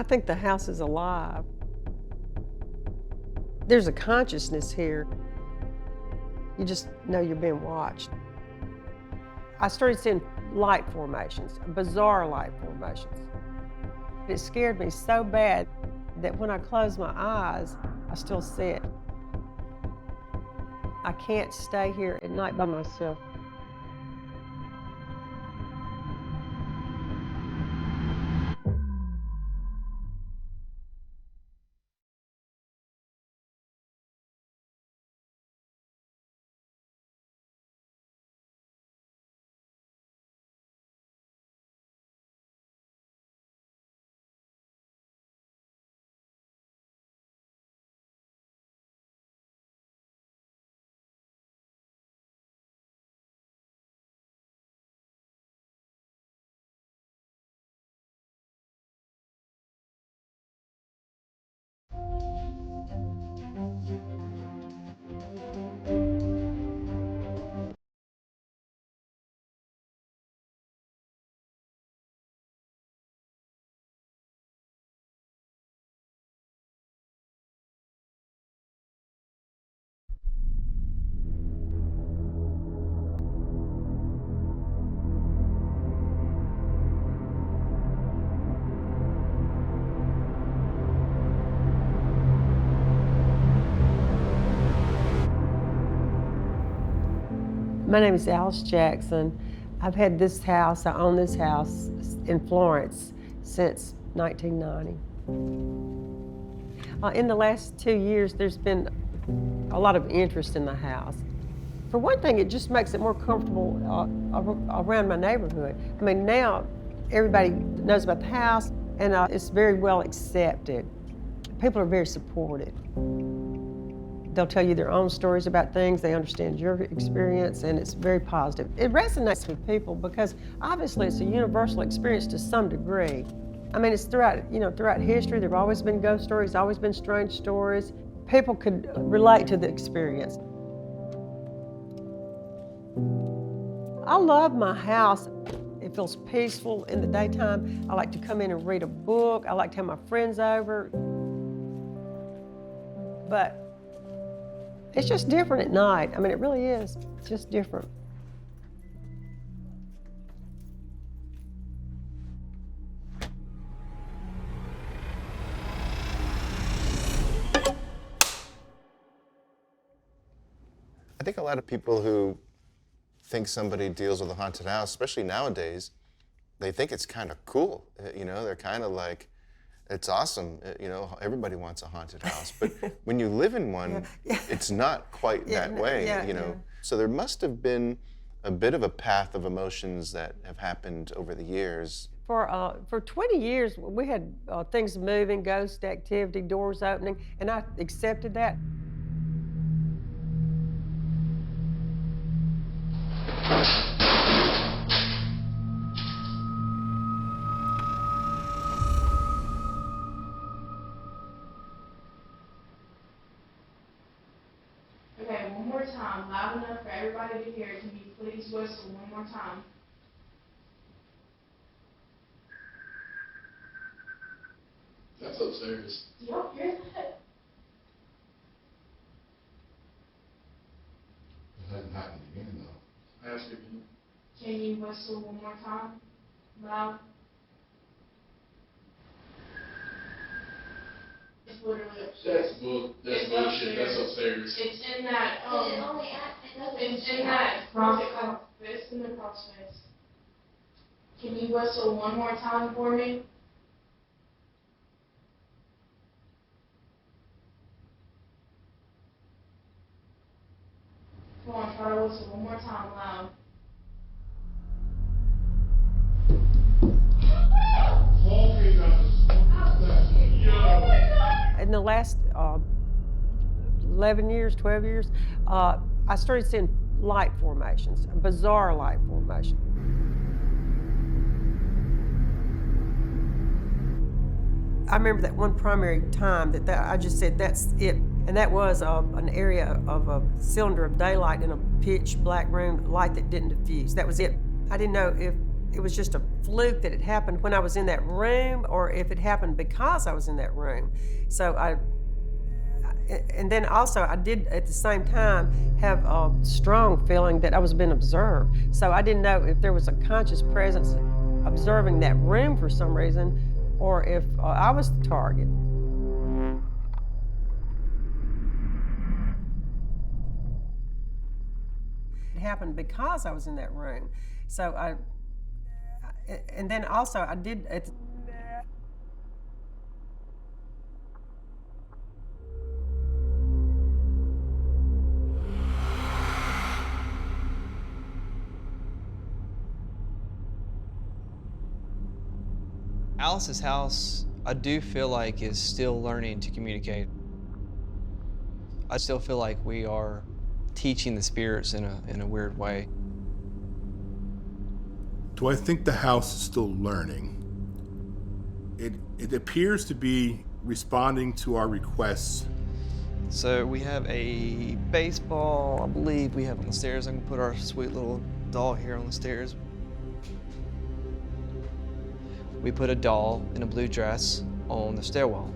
I think the house is alive. There's a consciousness here. You just know you're being watched. I started seeing light formations, bizarre light formations. It scared me so bad that when I close my eyes, I still see it. I can't stay here at night by myself. My name is Alice Jackson. I've had this house, I own this house in Florence since 1990. In the last 2 years, there's been a lot of interest in the house. For one thing, it just makes it more comfortable around my neighborhood. I mean, now everybody knows about the house, and it's very well accepted. People are very supportive. They'll tell you their own stories about things, they understand your experience, and it's very positive. It resonates with people because obviously it's a universal experience to some degree. I mean, it's throughout history, there have always been ghost stories, always been strange stories. People could relate to the experience. I love my house. It feels peaceful in the daytime. I like to come in and read a book. I like to have my friends over. But it's just different at night. I mean, it really is. It's just different. I think a lot of people who think somebody deals with a haunted house, especially nowadays, they think it's kind of cool. You know, they're kind of like, it's awesome. You know, everybody wants a haunted house. But when you live in one, it's not quite that way, you know. So there must have been a bit of a path of emotions that have happened over the years. For 20 years, we had things moving, ghost activity, doors opening, and I accepted that. Okay, one more time, loud enough for everybody to hear. Can you please whistle one more time? That's upstairs. Do y'all hear that? It hasn't happened again, though. Ask again. Can you whistle one more time? Loud. It's literally upstairs. That's bullshit. That's upstairs. It's in that, it's in that crossface. It's in the crossface. Can you whistle one more time for me? Come on, try to whistle one more time loud. In the last 11 years, 12 years, I started seeing light formations, a bizarre light formation. I remember that one primary time that I just said, that's it. And that was an area of a cylinder of daylight in a pitch black room, light that didn't diffuse. That was it. I didn't know if it was just a fluke that it happened when I was in that room, or if it happened because I was in that room. So and then also I did at the same time have a strong feeling that I was being observed. So I didn't know if there was a conscious presence observing that room for some reason, or if I was the target. It happened because I was in that room. So and then also I did at the, Alice's house, I do feel like, is still learning to communicate. I still feel like we are teaching the spirits in a weird way. Do I think the house is still learning? It appears to be responding to our requests. So we have a baseball, I believe we have on the stairs. I can put our sweet little doll here on the stairs. We put a doll in a blue dress on the stairwell.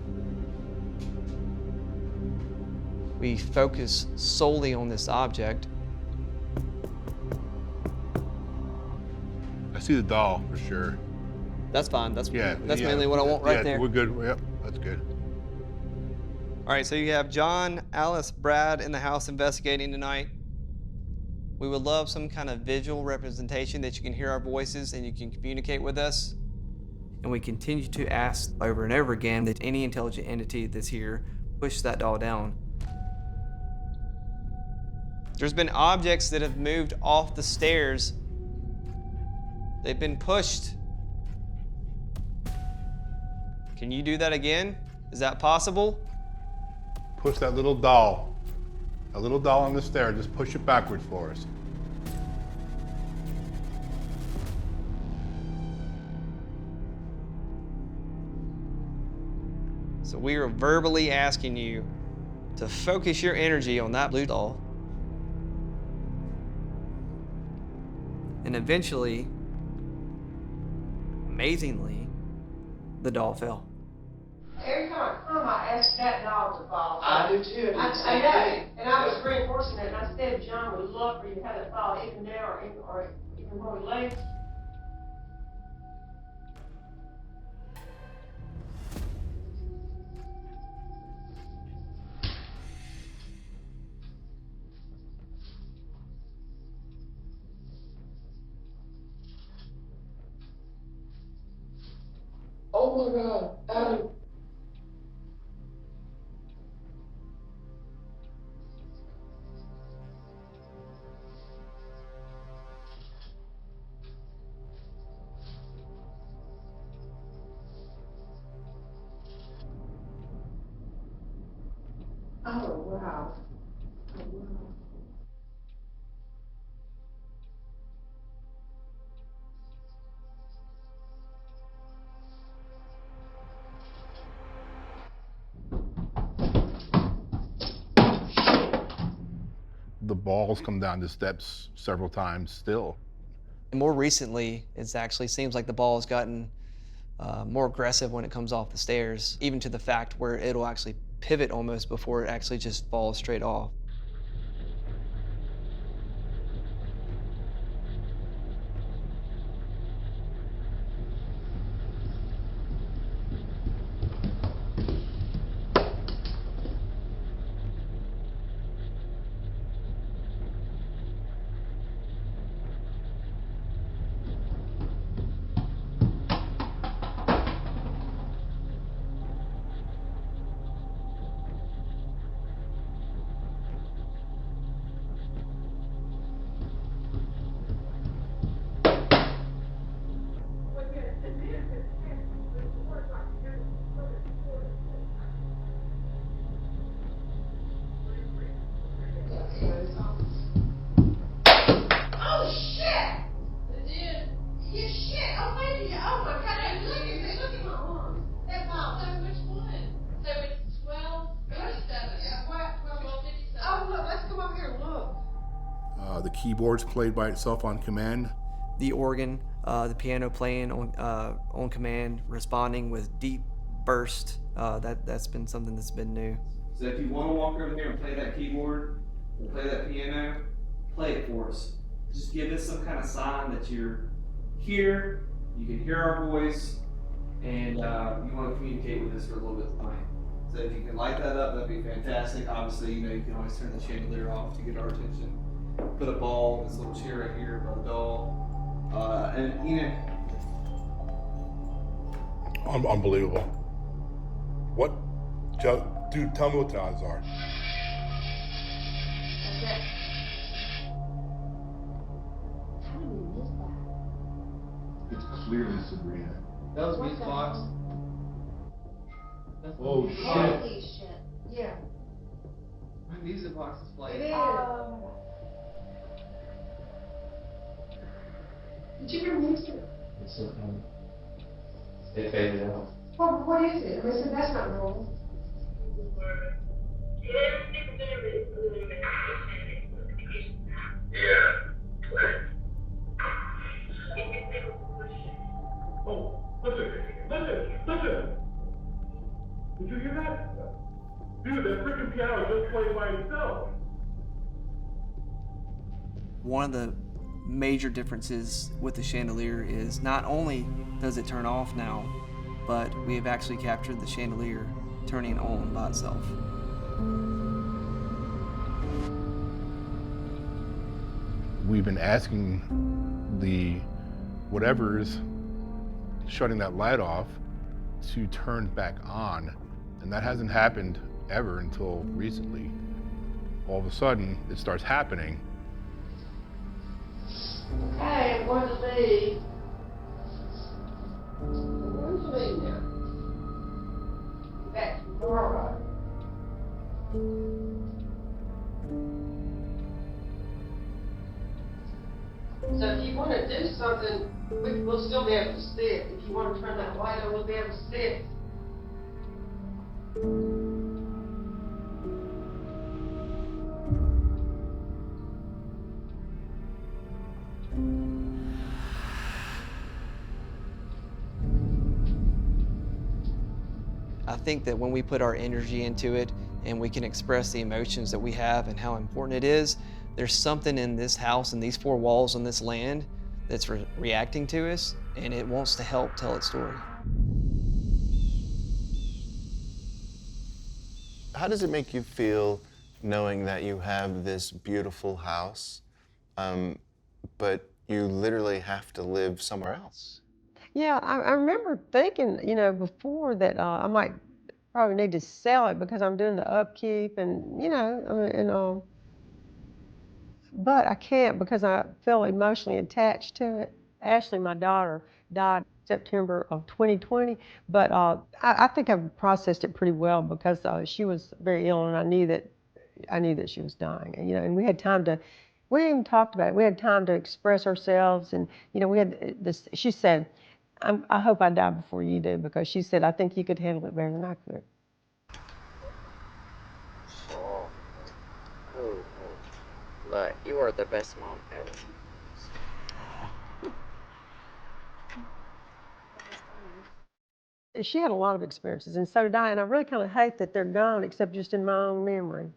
We focus solely on this object. I see the doll for sure. That's fine. That's Yeah, mainly what I want right yeah, there. We're good. Yep, that's good. All right, so you have John, Alice, Brad in the house investigating tonight. We would love some kind of visual representation that you can hear our voices and you can communicate with us. And we continue to ask over and over again that any intelligent entity that's here push that doll down. There's been objects that have moved off the stairs. They've been pushed. Can you do that again? Is that possible? Push that little doll. A little doll on the stair. Just push it backwards for us. So we are verbally asking you to focus your energy on that blue doll. And eventually, amazingly, the doll fell. Every time I come, I ask that doll to fall. I do too. I know, and I was reinforcing it, and I said, John would love for you to have it fall even now or even more late. Oh my God, Adam. Oh wow. Oh wow. The ball's come down the steps several times still. And more recently, it actually seems like the ball has gotten more aggressive when it comes off the stairs, even to the fact where it'll actually pivot almost before it actually just falls straight off. The keyboard's played by itself on command. the organ, the piano playing on command, responding with deep burst. That's been something that's been new. So if you want to walk over there and play that keyboard or play that piano, play it for us. Just give us some kind of sign that you're here, you can hear our voice, and you want to communicate with us for a little bit tonight. So if you can light that up, that'd be fantastic. Obviously, you can always turn the chandelier off to get our attention. Put a ball, this little chair right here by the doll. Unbelievable. What? Dude, tell me what the odds are. Okay. How did we miss that? It's clearly Sabrina. That was What Beats the Box. hell? Oh shit. Holy shit. Yeah. My music box is It playing. is. Did you hear music? It's it faded out. Well, what is it? I said, that's not normal. Oh, listen. Did you hear that? Dude, that freaking piano just played by itself. One of the major differences with the chandelier is not only does it turn off now, but we have actually captured the chandelier turning on by itself. We've been asking the whatever's shutting that light off to turn back on, and that hasn't happened ever until recently. All of a sudden, it starts happening. Hey, I'm going to leave. Where's the lead now? Back tomorrow. So if you want to do something, we'll still be able to sit. If you want to turn that light on, we'll be able to sit. I think that when we put our energy into it and we can express the emotions that we have and how important it is, there's something in this house and these four walls on this land that's reacting to us, and it wants to help tell its story. How does it make you feel knowing that you have this beautiful house, but you literally have to live somewhere else? Yeah, I remember thinking, before that I might probably need to sell it because I'm doing the upkeep and, but I can't because I feel emotionally attached to it. Ashley, my daughter, died September of 2020, but I think I've processed it pretty well because she was very ill and I knew that she was dying. And we had time to, we even talked about it. We had time to express ourselves and, we had this, she said, I hope I die before you do because she said, I think you could handle it better than I could. But you are the best mom ever. She had a lot of experiences, and so did I, and I really kind of hate that they're gone, except just in my own memory.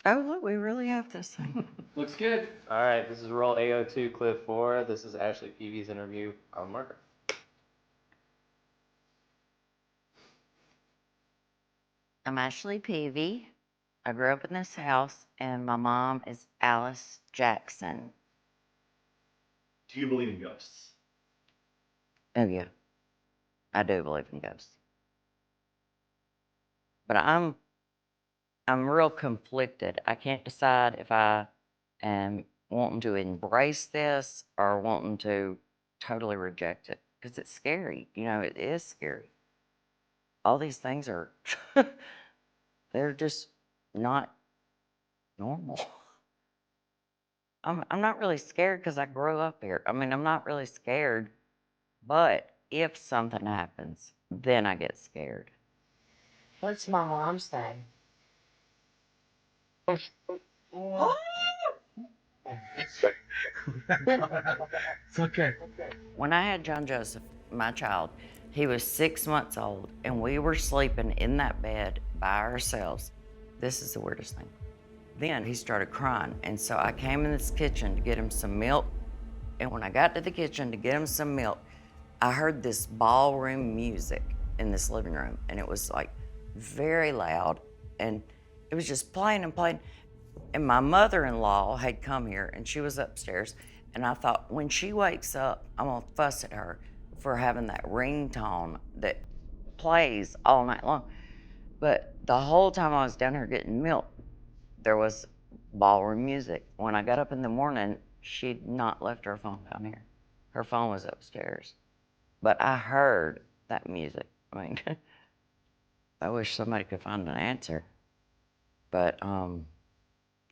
Oh, look, we really have this thing. Looks good. All right, this is roll AO2, clip 4. This is Ashley Peavy's interview on murder. I'm Ashley Peavy. I grew up in this house, and my mom is Alice Jackson. Do you believe in ghosts? Oh, yeah. I do believe in ghosts. But I'm real conflicted. I can't decide if I am wanting to embrace this or wanting to totally reject it because it's scary. It is scary. All these things are, they're just not normal. I'm not really scared because I grew up here. I mean, I'm not really scared, but if something happens, then I get scared. What's my mom say? It's okay. When I had John Joseph, my child, he was 6 months old, and we were sleeping in that bed by ourselves. This is the weirdest thing. Then he started crying, and so I came in this kitchen to get him some milk. And when I got to the kitchen to get him some milk, I heard this ballroom music in this living room, and it was like very loud, and it was just playing and playing. And my mother-in-law had come here, and she was upstairs, and I thought, when she wakes up, I'm gonna fuss at her for having that ringtone that plays all night long. But the whole time I was down here getting milk, there was ballroom music. When I got up in the morning, she'd not left her phone down here. Her phone was upstairs. But I heard that music. I mean, I wish somebody could find an answer. But I'm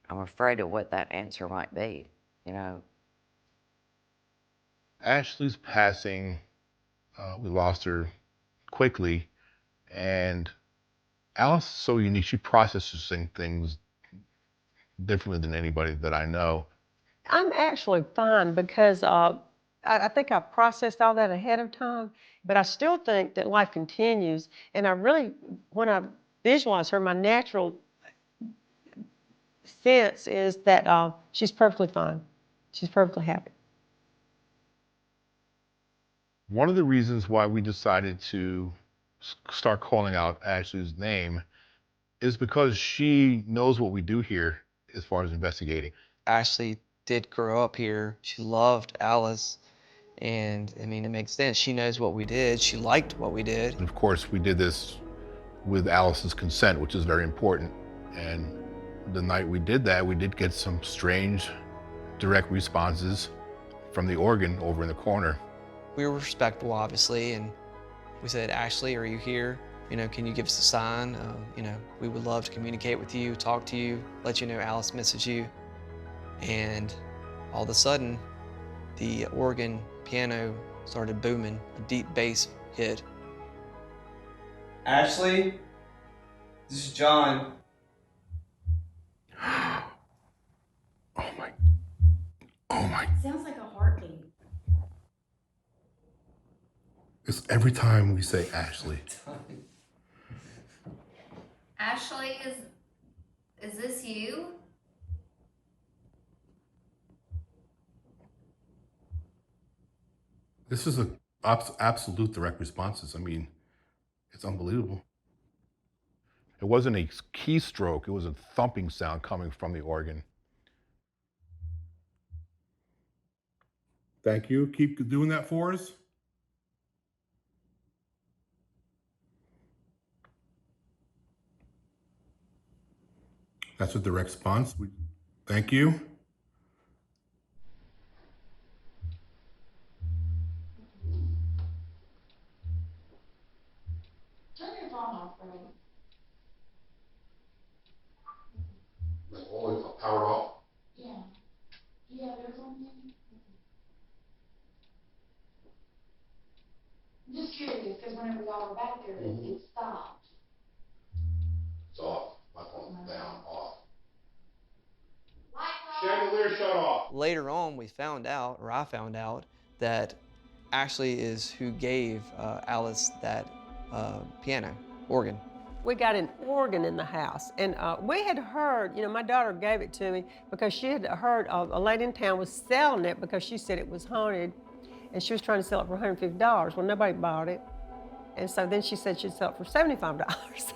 afraid of what that answer might be, you know. Ashley's passing, we lost her quickly, and Alice is so unique. She processes things differently than anybody that I know. I'm actually fine because I think I processed all that ahead of time, but I still think that life continues. And I really, when I visualize her, my natural sense is that she's perfectly fine. She's perfectly happy. One of the reasons why we decided to start calling out Ashley's name is because she knows what we do here as far as investigating. Ashley did grow up here. She loved Alice. And I mean, it makes sense. She knows what we did. She liked what we did. And of course, we did this with Alice's consent, which is very important. And the night we did that, we did get some strange direct responses from the organ over in the corner. We were respectful, obviously, and we said, Ashley, are you here? You know, can you give us a sign? You know, we would love to communicate with you, talk to you, let you know Alice misses you. And all of a sudden, the organ piano started booming, a deep bass hit. Ashley, this is John. Oh my. Sounds like a heartbeat. It's every time we say Ashley. Ashley, is this you? This is an absolute direct responses. I mean, it's unbelievable. It wasn't a keystroke, it was a thumping sound coming from the organ. Thank you. Keep doing that for us. That's a direct response. Thank you. Turn your phone off, bro. Like, always power off. Yeah. Yeah, there's something. I'm just curious, because whenever y'all were back there, it stopped. It's off. My phone's down, off. Chandelier shut off. Later on, we found out, or I found out, that Ashley is who gave Alice that piano, organ. We got an organ in the house, and we had heard, you know, my daughter gave it to me because she had heard a lady in town was selling it because she said it was haunted, and she was trying to sell it for $150. Well, nobody bought it, and so then she said she'd sell it for $75. So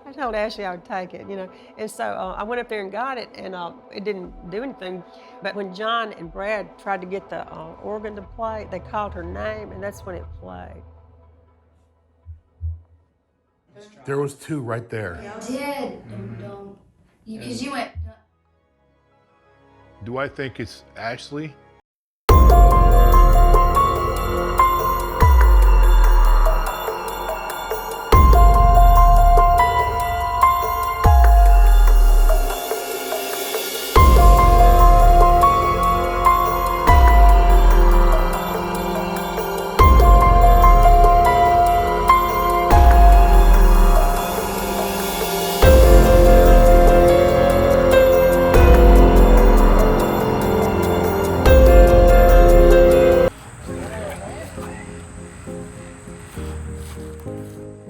I told Ashley I would take it, you know, and so I went up there and got it, and it didn't do anything. But when John and Brad tried to get the organ to play, they called her name, and that's when it played. There was two right there. Y'all did. Don't. Because you went. Do I think it's Ashley?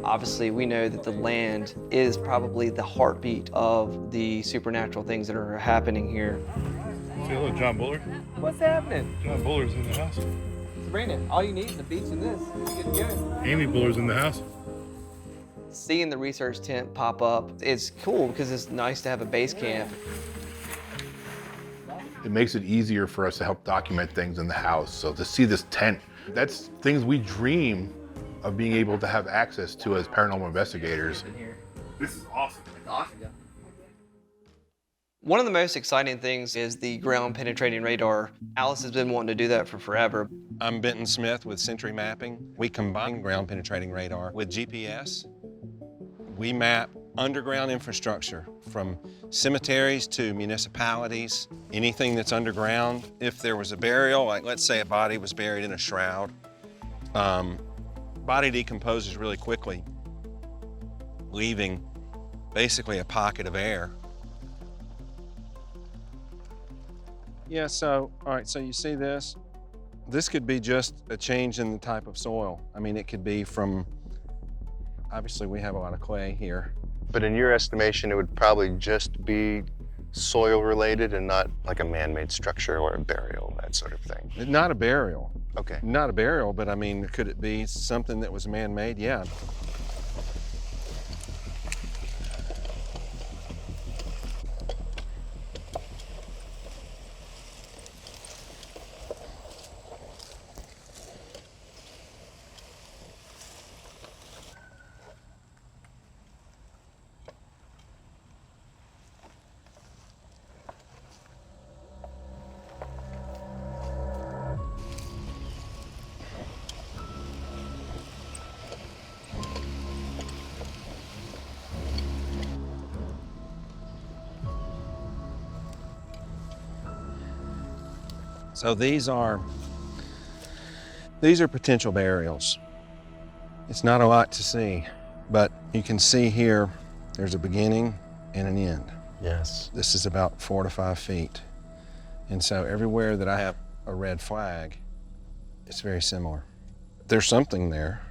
Obviously, we know that the land is probably the heartbeat of the supernatural things that are happening here. Say hello, John Buller. What's happening? John Buller's in the house. Sabrina, all you need is a beach and this. You're good to go. Amy Buller's in the house. Seeing the research tent pop up, it's cool because it's nice to have a base camp. It makes it easier for us to help document things in the house. So to see this tent, that's things we dream of being able to have access to as paranormal investigators. This is awesome. It's awesome. One of the most exciting things is the ground penetrating radar. Alice has been wanting to do that for forever. I'm Benton Smith with Century Mapping. We combine ground penetrating radar with GPS. We map underground infrastructure from cemeteries to municipalities, anything that's underground. If there was a burial, like let's say a body was buried in a shroud, body decomposes really quickly, leaving basically a pocket of air. Yeah, so, all right, so you see this? This could be just a change in the type of soil. I mean, it could be from, obviously we have a lot of clay here. But in your estimation, it would probably just be soil related and not like a man-made structure or a burial, that sort of thing. Not a burial. Okay. Not a burial, but I mean, could it be something that was man-made? Yeah. So these are potential burials. It's not a lot to see, but you can see here, there's a beginning and an end. Yes. This is about 4 to 5 feet. And so everywhere that I have a red flag, it's very similar. There's something there.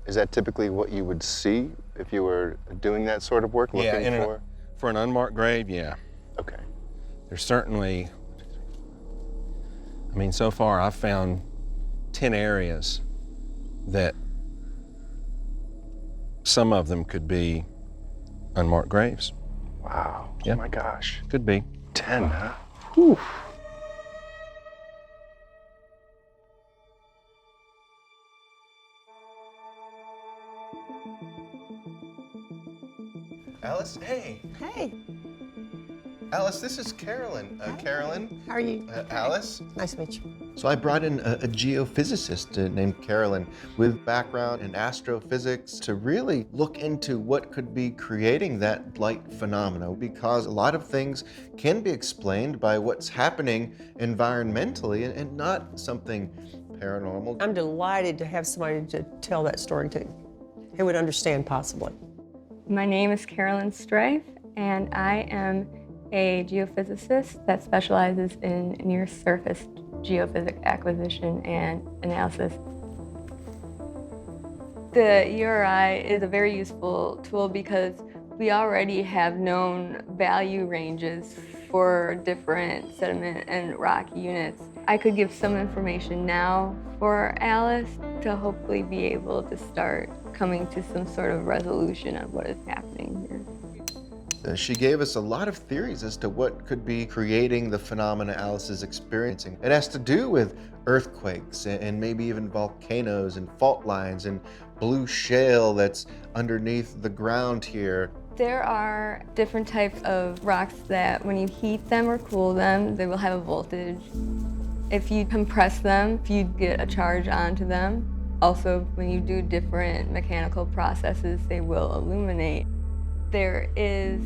Is that typically what you would see if you were doing that sort of work, looking for? For an unmarked grave, yeah. Okay. There's certainly, I mean, so far I've found 10 areas that some of them could be unmarked graves. Wow. Yeah. Oh my gosh. Could be. 10, huh? Whew. Alice, hey. Hey, Alice, this is Carolyn. Carolyn. how are you? Alice. Nice to meet you. So I brought in a geophysicist named Carolyn with background in astrophysics to really look into what could be creating that light phenomena, because a lot of things can be explained by what's happening environmentally and not something paranormal. I'm delighted to have somebody to tell that story to who would understand possibly. My name is Carolyn Strafe, and I am a geophysicist that specializes in near-surface geophysics acquisition and analysis. The ERI is a very useful tool because we already have known value ranges for different sediment and rock units. I could give some information now for Alice to hopefully be able to start coming to some sort of resolution of what is happening here. She gave us a lot of theories as to what could be creating the phenomena Alice is experiencing. It has to do with earthquakes and maybe even volcanoes and fault lines and blue shale that's underneath the ground here. There are different types of rocks that when you heat them or cool them, they will have a voltage. If you compress them, you get a charge onto them. Also, when you do different mechanical processes, they will illuminate. There is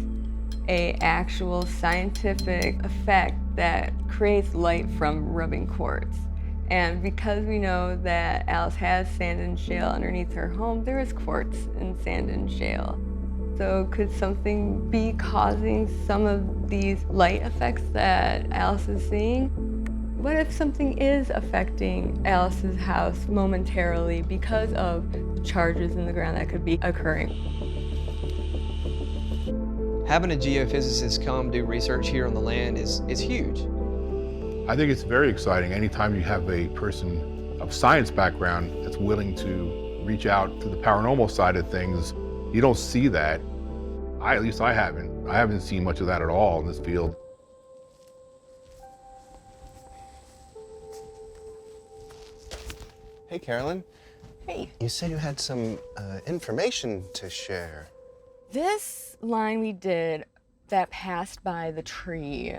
an actual scientific effect that creates light from rubbing quartz. And because we know that Alice has sand and shale underneath her home, there is quartz in sand and shale. So could something be causing some of these light effects that Alice is seeing? What if something is affecting Alice's house momentarily because of the charges in the ground that could be occurring? Having a geophysicist come do research here on the land is huge. I think it's very exciting anytime you have a person of science background that's willing to reach out to the paranormal side of things. You don't see that. At least I haven't. I haven't seen much of that at all in this field. Hey, Carolyn. Hey. You said you had some information to share. This line we did that passed by the tree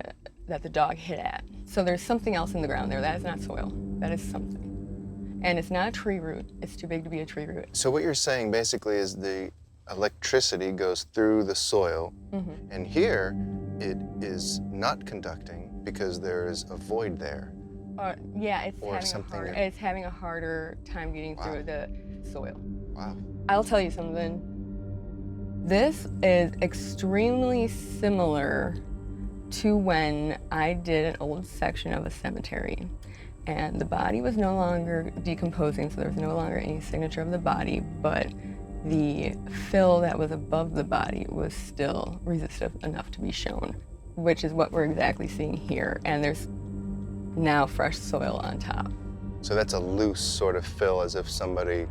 that the dog hit at. So there's something else in the ground there. That is not soil. That is something. And it's not a tree root. It's too big to be a tree root. So what you're saying basically is the electricity goes through the soil, and here it is not conducting because there is a void there. Yeah, it's having a harder time getting through the soil. Wow. I'll tell you something. This is extremely similar to when I did an old section of a cemetery, and the body was no longer decomposing, so there was no longer any signature of the body, but the fill that was above the body was still resistive enough to be shown, which is what we're exactly seeing here. And there's now fresh soil on top. So that's a loose sort of fill, as if somebody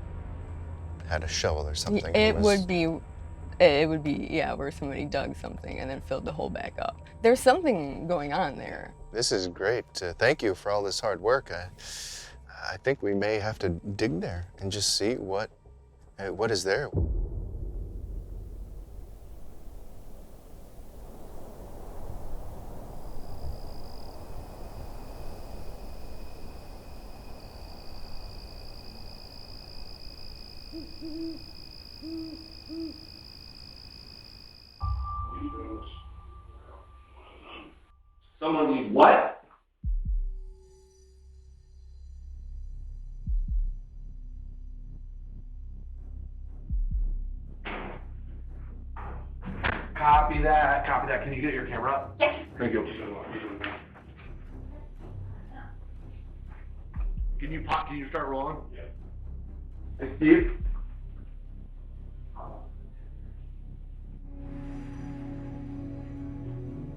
had a shovel or something. It would be, yeah, where somebody dug something and then filled the hole back up. There's something going on there. This is great. Thank you for all this hard work. I think we may have to dig there and just see what is there. Someone needs what? Copy that. Copy that. Can you get your camera up? Yes. Thank you. Can you start rolling? Yeah. Hey, Steve.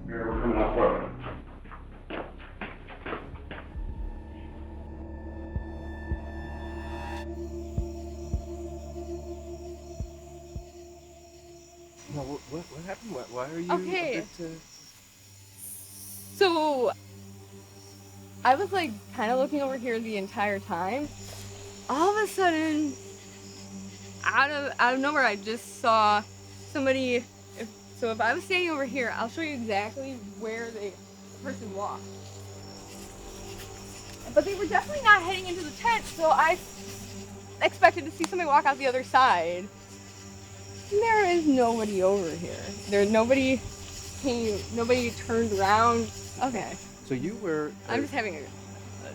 Here, we're coming up for it. No, what happened? Why are you Okay. a bit, So I was like kind of looking over here the entire time. All of a sudden, out of nowhere, I just saw somebody. If I was standing over here, I'll show you exactly where the person walked. But they were definitely not heading into the tent, so I expected to see somebody walk out the other side. There is nobody over here. There's nobody nobody turned around. Okay. So you were... I'm just having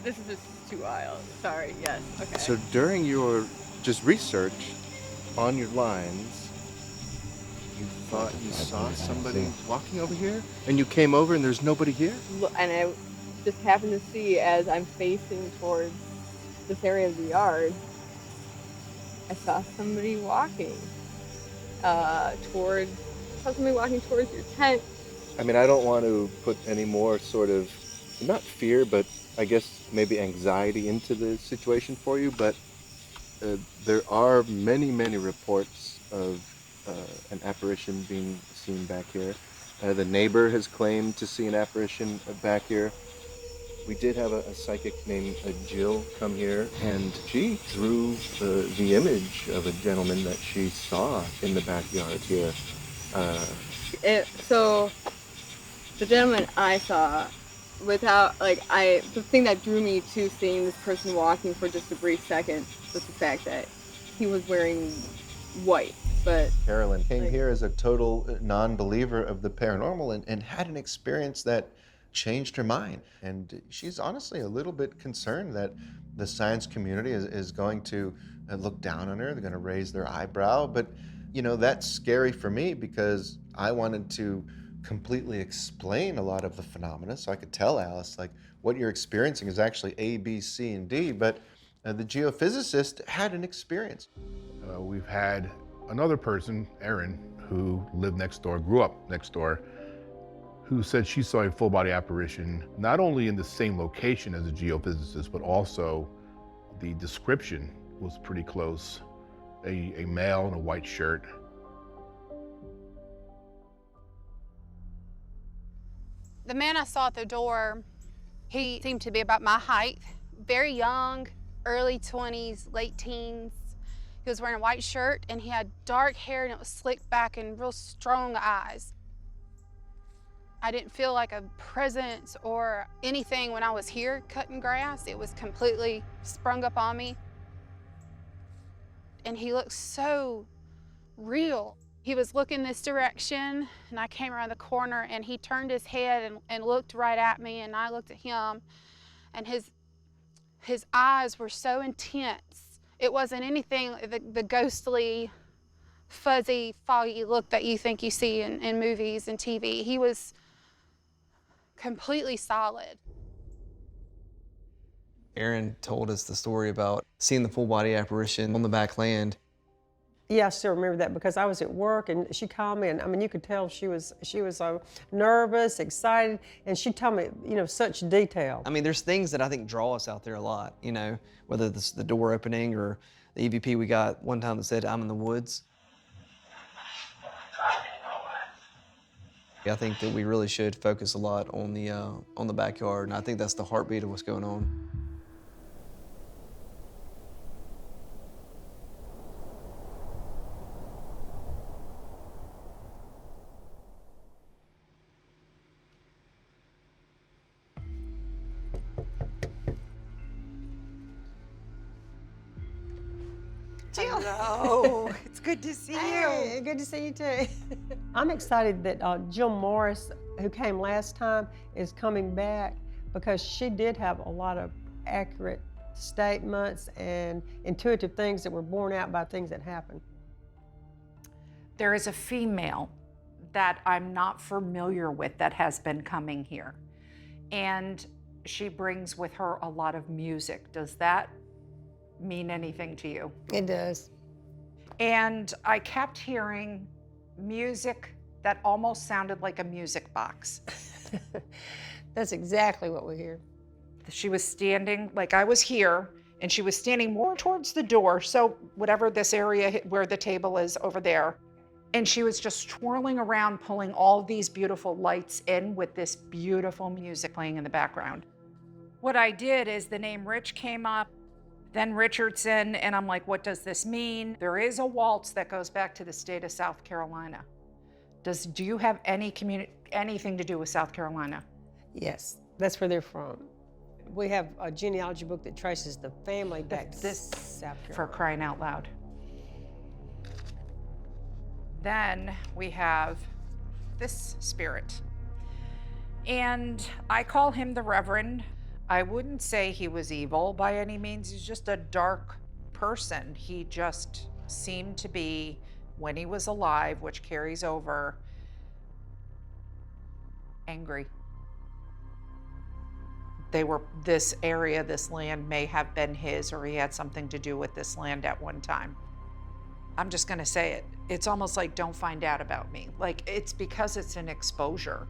this is just too wild. Sorry, yes, okay. So during your just research on your lines, you thought you saw somebody walking over here? And you came over and there's nobody here? And I just happened to see, as I'm facing towards this area of the yard, I saw somebody walking towards your tent. I mean, I don't want to put any more sort of, not fear, but I guess maybe anxiety into the situation for you, but there are many, many reports of an apparition being seen back here. The neighbor has claimed to see an apparition back here. We did have a psychic named Jill come here, and she drew the image of a gentleman that she saw in the backyard here. So the gentleman I saw, the thing that drew me to seeing this person walking for just a brief second was the fact that he was wearing white. But Carolyn came here as a total non-believer of the paranormal and had an experience that changed her mind. And she's honestly a little bit concerned that the science community is going to look down on her. They're going to raise their eyebrow. But, you know, that's scary for me because I wanted to completely explain a lot of the phenomena. So I could tell Alice, like, what you're experiencing is actually A, B, C, and D, but the geophysicist had an experience. We've had another person, Erin, who lived next door, grew up next door, who said she saw a full body apparition, not only in the same location as a geophysicist, but also the description was pretty close. A male in a white shirt. The man I saw at the door, he seemed to be about my height, very young, early 20s, late teens. He was wearing a white shirt and he had dark hair and it was slicked back and real strong eyes. I didn't feel like a presence or anything when I was here cutting grass. It was completely sprung up on me. And he looked so real. He was looking this direction and I came around the corner and he turned his head and looked right at me and I looked at him and his eyes were so intense. It wasn't anything, the ghostly, fuzzy, foggy look that you think you see in movies and TV. He was completely solid. Erin told us the story about seeing the full body apparition on the back land. Yeah, I still remember that because I was at work and she called me and I mean, you could tell she was nervous, excited, and she told me, you know, such detail. I mean, there's things that I think draw us out there a lot, you know, whether it's the door opening or the EVP we got one time that said, "I'm in the woods." I think that we really should focus a lot on the backyard, and I think that's the heartbeat of what's going on. Hello, it's good to see Hey, you. good to see you too. I'm excited that Jill Morris, who came last time, is coming back because she did have a lot of accurate statements and intuitive things that were borne out by things that happened. There is a female that I'm not familiar with that has been coming here. And she brings with her a lot of music. Does that mean anything to you? It does. And I kept hearing music that almost sounded like a music box. That's exactly what we hear. She was standing, like I was here, and she was standing more towards the door, so whatever this area where the table is over there. And she was just twirling around, pulling all these beautiful lights in with this beautiful music playing in the background. What I did is the name Rich came up, then Richardson, and I'm like, what does this mean? There is a waltz that goes back to the state of South Carolina. Do you have anything to do with South Carolina? Yes, that's where they're from. We have a genealogy book that traces the family back to South Carolina. For crying out loud. Then we have this spirit. And I call him the Reverend. I wouldn't say he was evil by any means. He's just a dark person. He just seemed to be, when he was alive, which carries over, angry. This area, this land may have been his, or he had something to do with this land at one time. I'm just gonna say it. It's almost like, don't find out about me. Like, it's because it's an exposure.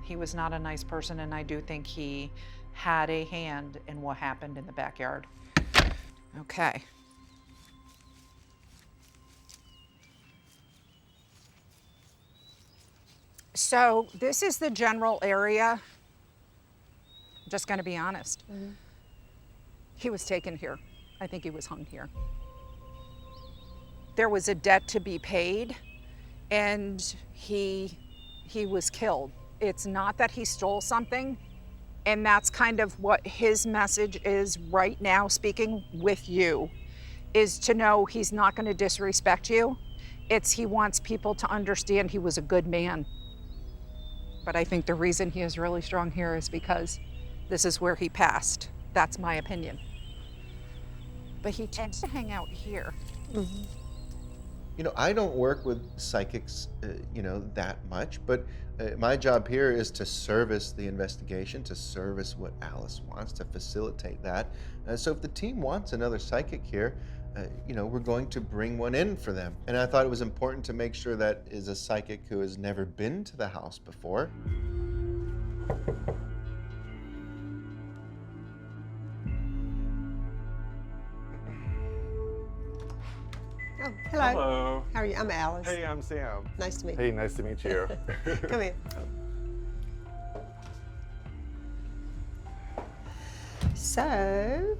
He was not a nice person, and I do think he had a hand in what happened in the backyard. Okay. So this is the general area. I'm just gonna be honest. Mm-hmm. He was taken here. I think he was hung here. There was a debt to be paid, and he was killed. It's not that he stole something, and that's kind of what his message is right now, speaking with you, is to know he's not going to disrespect you. He wants people to understand he was a good man. But I think the reason he is really strong here is because this is where he passed. That's my opinion. But he tends to hang out here. Mm-hmm. You know, I don't work with psychics, that much, but my job here is to service the investigation, to service what Alice wants, to facilitate that. So if the team wants another psychic here, we're going to bring one in for them. And I thought it was important to make sure that is a psychic who has never been to the house before. Oh, hello. Hello. How are you? I'm Alice. Hey, I'm Sam. Nice to meet you. Hey, nice to meet you. Come in. So,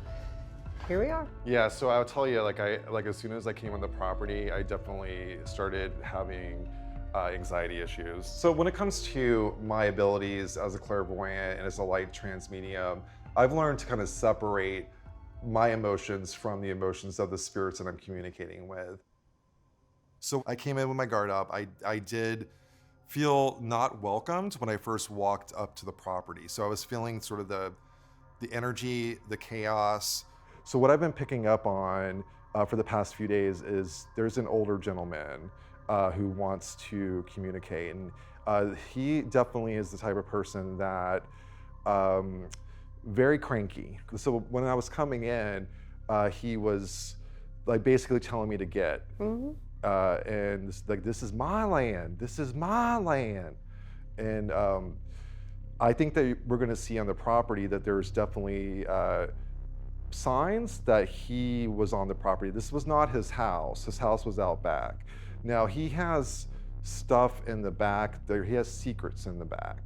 here we are. Yeah, so I'll tell you, like as soon as I came on the property, I definitely started having anxiety issues. So when it comes to my abilities as a clairvoyant and as a light trans medium, I've learned to kind of separate my emotions from the emotions of the spirits that I'm communicating with. So I came in with my guard up. I did feel not welcomed when I first walked up to the property. So I was feeling sort of the energy, the chaos. So what I've been picking up on for the past few days is there's an older gentleman who wants to communicate. And he definitely is the type of person that very cranky. So when I was coming in, he was like basically telling me to get. Mm-hmm. And this is my land. This is my land. And I think that we're going to see on the property that there's definitely signs that he was on the property. This was not his house. His house was out back. Now he has stuff in the back. He has secrets in the back.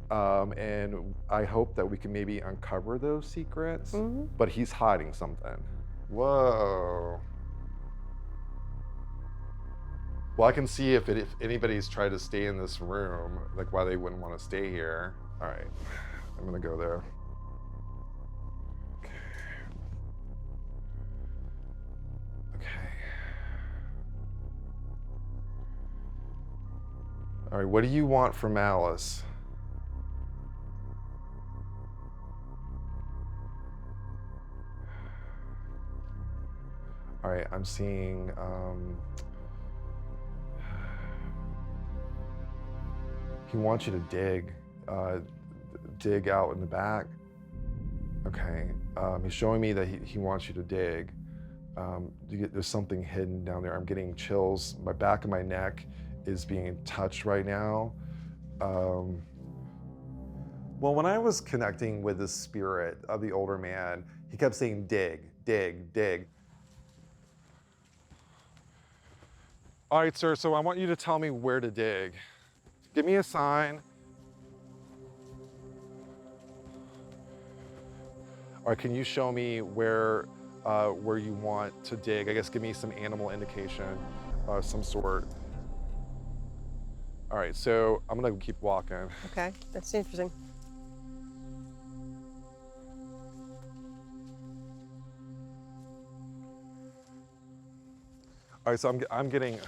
And I hope that we can maybe uncover those secrets, but he's hiding something. Whoa. Well, I can see if anybody's tried to stay in this room, like why they wouldn't want to stay here. All right, I'm gonna go there. Okay. All right, what do you want from Alice? All right, I'm seeing, he wants you to dig out in the back. Okay, he's showing me that he wants you to dig. There's something hidden down there. I'm getting chills. My back of my neck is being touched right now. Well, when I was connecting with the spirit of the older man, he kept saying, dig, dig, dig. All right, sir, so I want you to tell me where to dig. Give me a sign. Or can you show me where you want to dig? I guess give me some animal indication of some sort. All right, so I'm gonna keep walking. Okay, that's interesting. All right, so I'm getting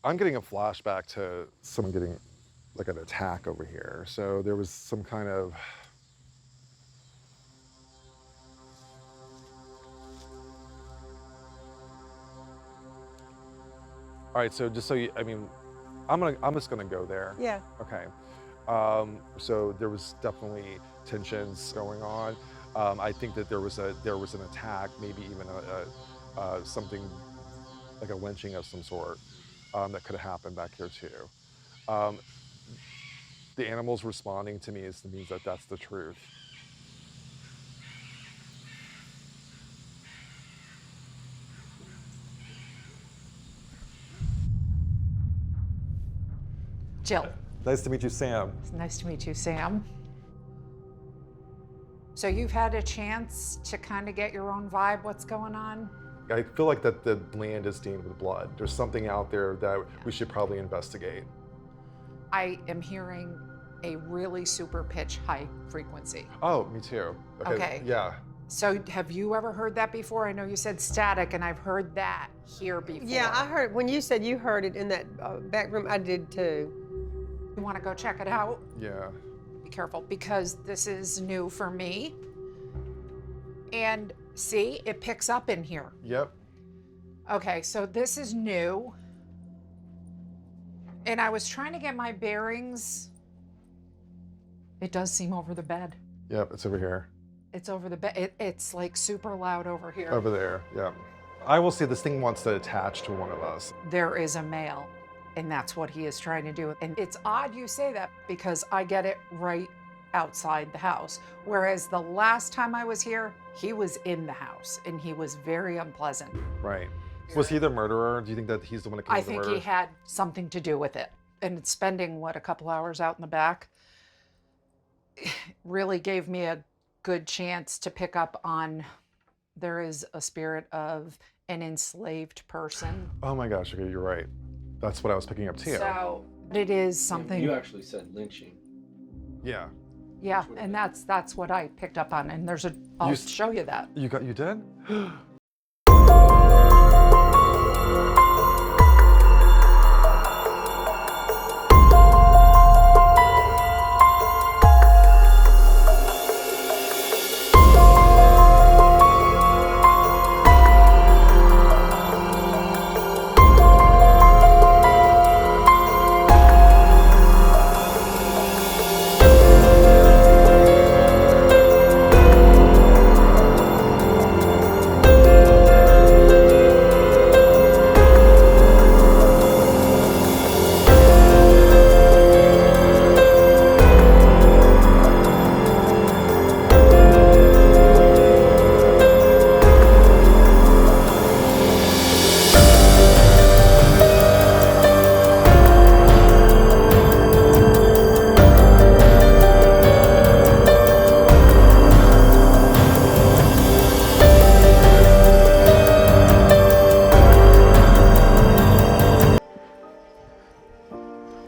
a flashback to someone getting like an attack over here. So there was some kind of all right, so just so you, I mean, I'm just gonna go there. Yeah. Okay. So there was definitely tensions going on. I think that there was an attack, maybe even something like a lynching of some sort that could have happened back here too. The animals responding to me means that that's the truth. Jill. Nice to meet you, Sam. It's nice to meet you, Sam. So you've had a chance to kind of get your own vibe, what's going on? I feel like that the land is stained with blood. There's something out there that we should probably investigate. I am hearing a really super pitch high frequency. Oh, me too. Okay. Yeah. So have you ever heard that before? I know you said static, and I've heard that here before. Yeah, I heard, when you said you heard it in that back room, I did too. You want to go check it out? Yeah. Be careful, because this is new for me. And see, it picks up in here. Yep. Okay, so this is new. And I was trying to get my bearings. It does seem over the bed. Yep, it's over here. It's over the bed. It's like super loud over here. Over there, yeah. I will say this thing wants to attach to one of us. There is a male, and that's what he is trying to do. And it's odd you say that because I get it right outside the house. Whereas the last time I was here, he was in the house and he was very unpleasant. Right. Was he the murderer? Do you think that he's the one that I committed the think murder? he had something to do with it. And spending, what, a couple hours out in the back really gave me a good chance to pick up on there is a spirit of an enslaved person. Oh my gosh, okay, you're right. That's what I was picking up too. So it is something. You actually said lynching. Yeah. Yeah, and that's what I picked up on. And there's a, I'll show you that. You did?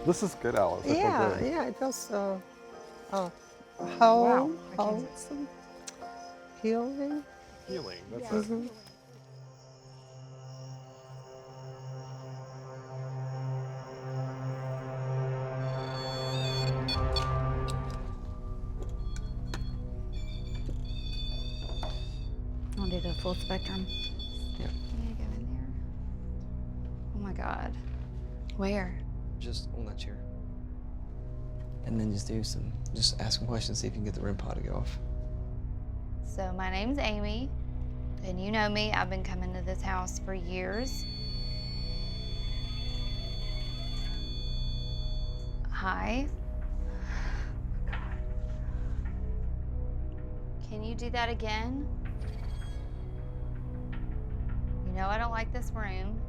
This is good, Alice. I feel Yeah, good. yeah, it feels Wow, wholesome, healing. Healing, that's Yeah. it. Mhm. I'll do the full spectrum. Yeah. Can you go in there? Oh my God. Where? Just on that chair. And then just ask some questions, see if you can get the REM pod to go off. So my name's Amy, and you know me. I've been coming to this house for years. Hi. Can you do that again? You know I don't like this room.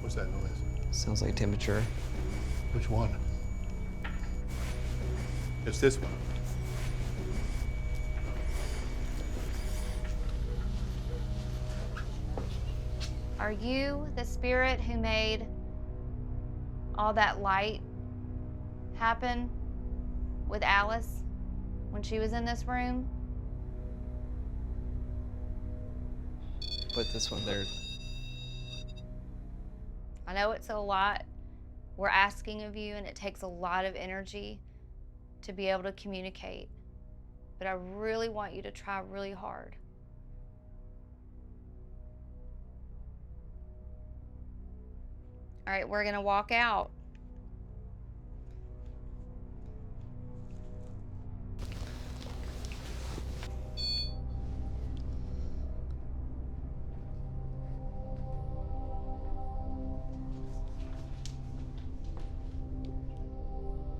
What's that noise? Sounds like temperature. Which one? It's this one. Are you the spirit who made all that light happen with Alice when she was in this room? Put this one there. I know it's a lot we're asking of you, and it takes a lot of energy to be able to communicate. But I really want you to try really hard. All right, we're gonna walk out.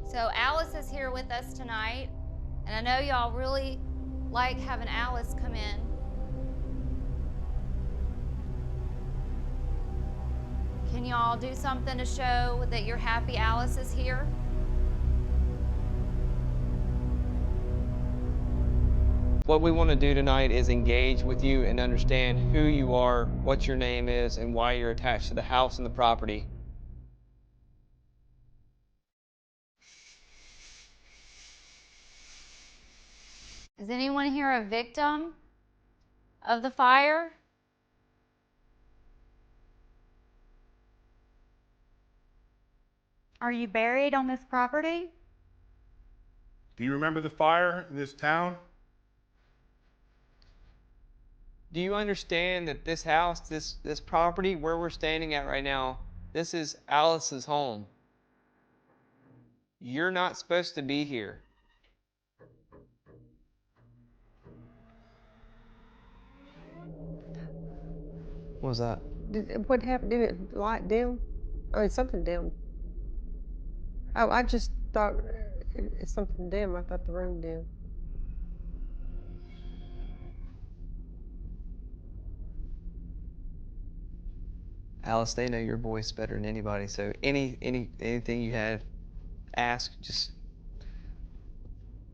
So Alice is here with us tonight, and I know y'all really like having Alice come in. Can y'all do something to show that you're happy Alice is here? What we want to do tonight is engage with you and understand who you are, what your name is, and why you're attached to the house and the property. Is anyone here a victim of the fire? Are you buried on this property? Do you remember the fire in this town? Do you understand that this house, this property where we're standing at right now, this is Alice's home. You're not supposed to be here. What was that? What happened? Did it light dim? I mean, something dim. Oh, I just thought it's something dim. I thought the room dim. Alice, they know your voice better than anybody, so anything you have, ask, just...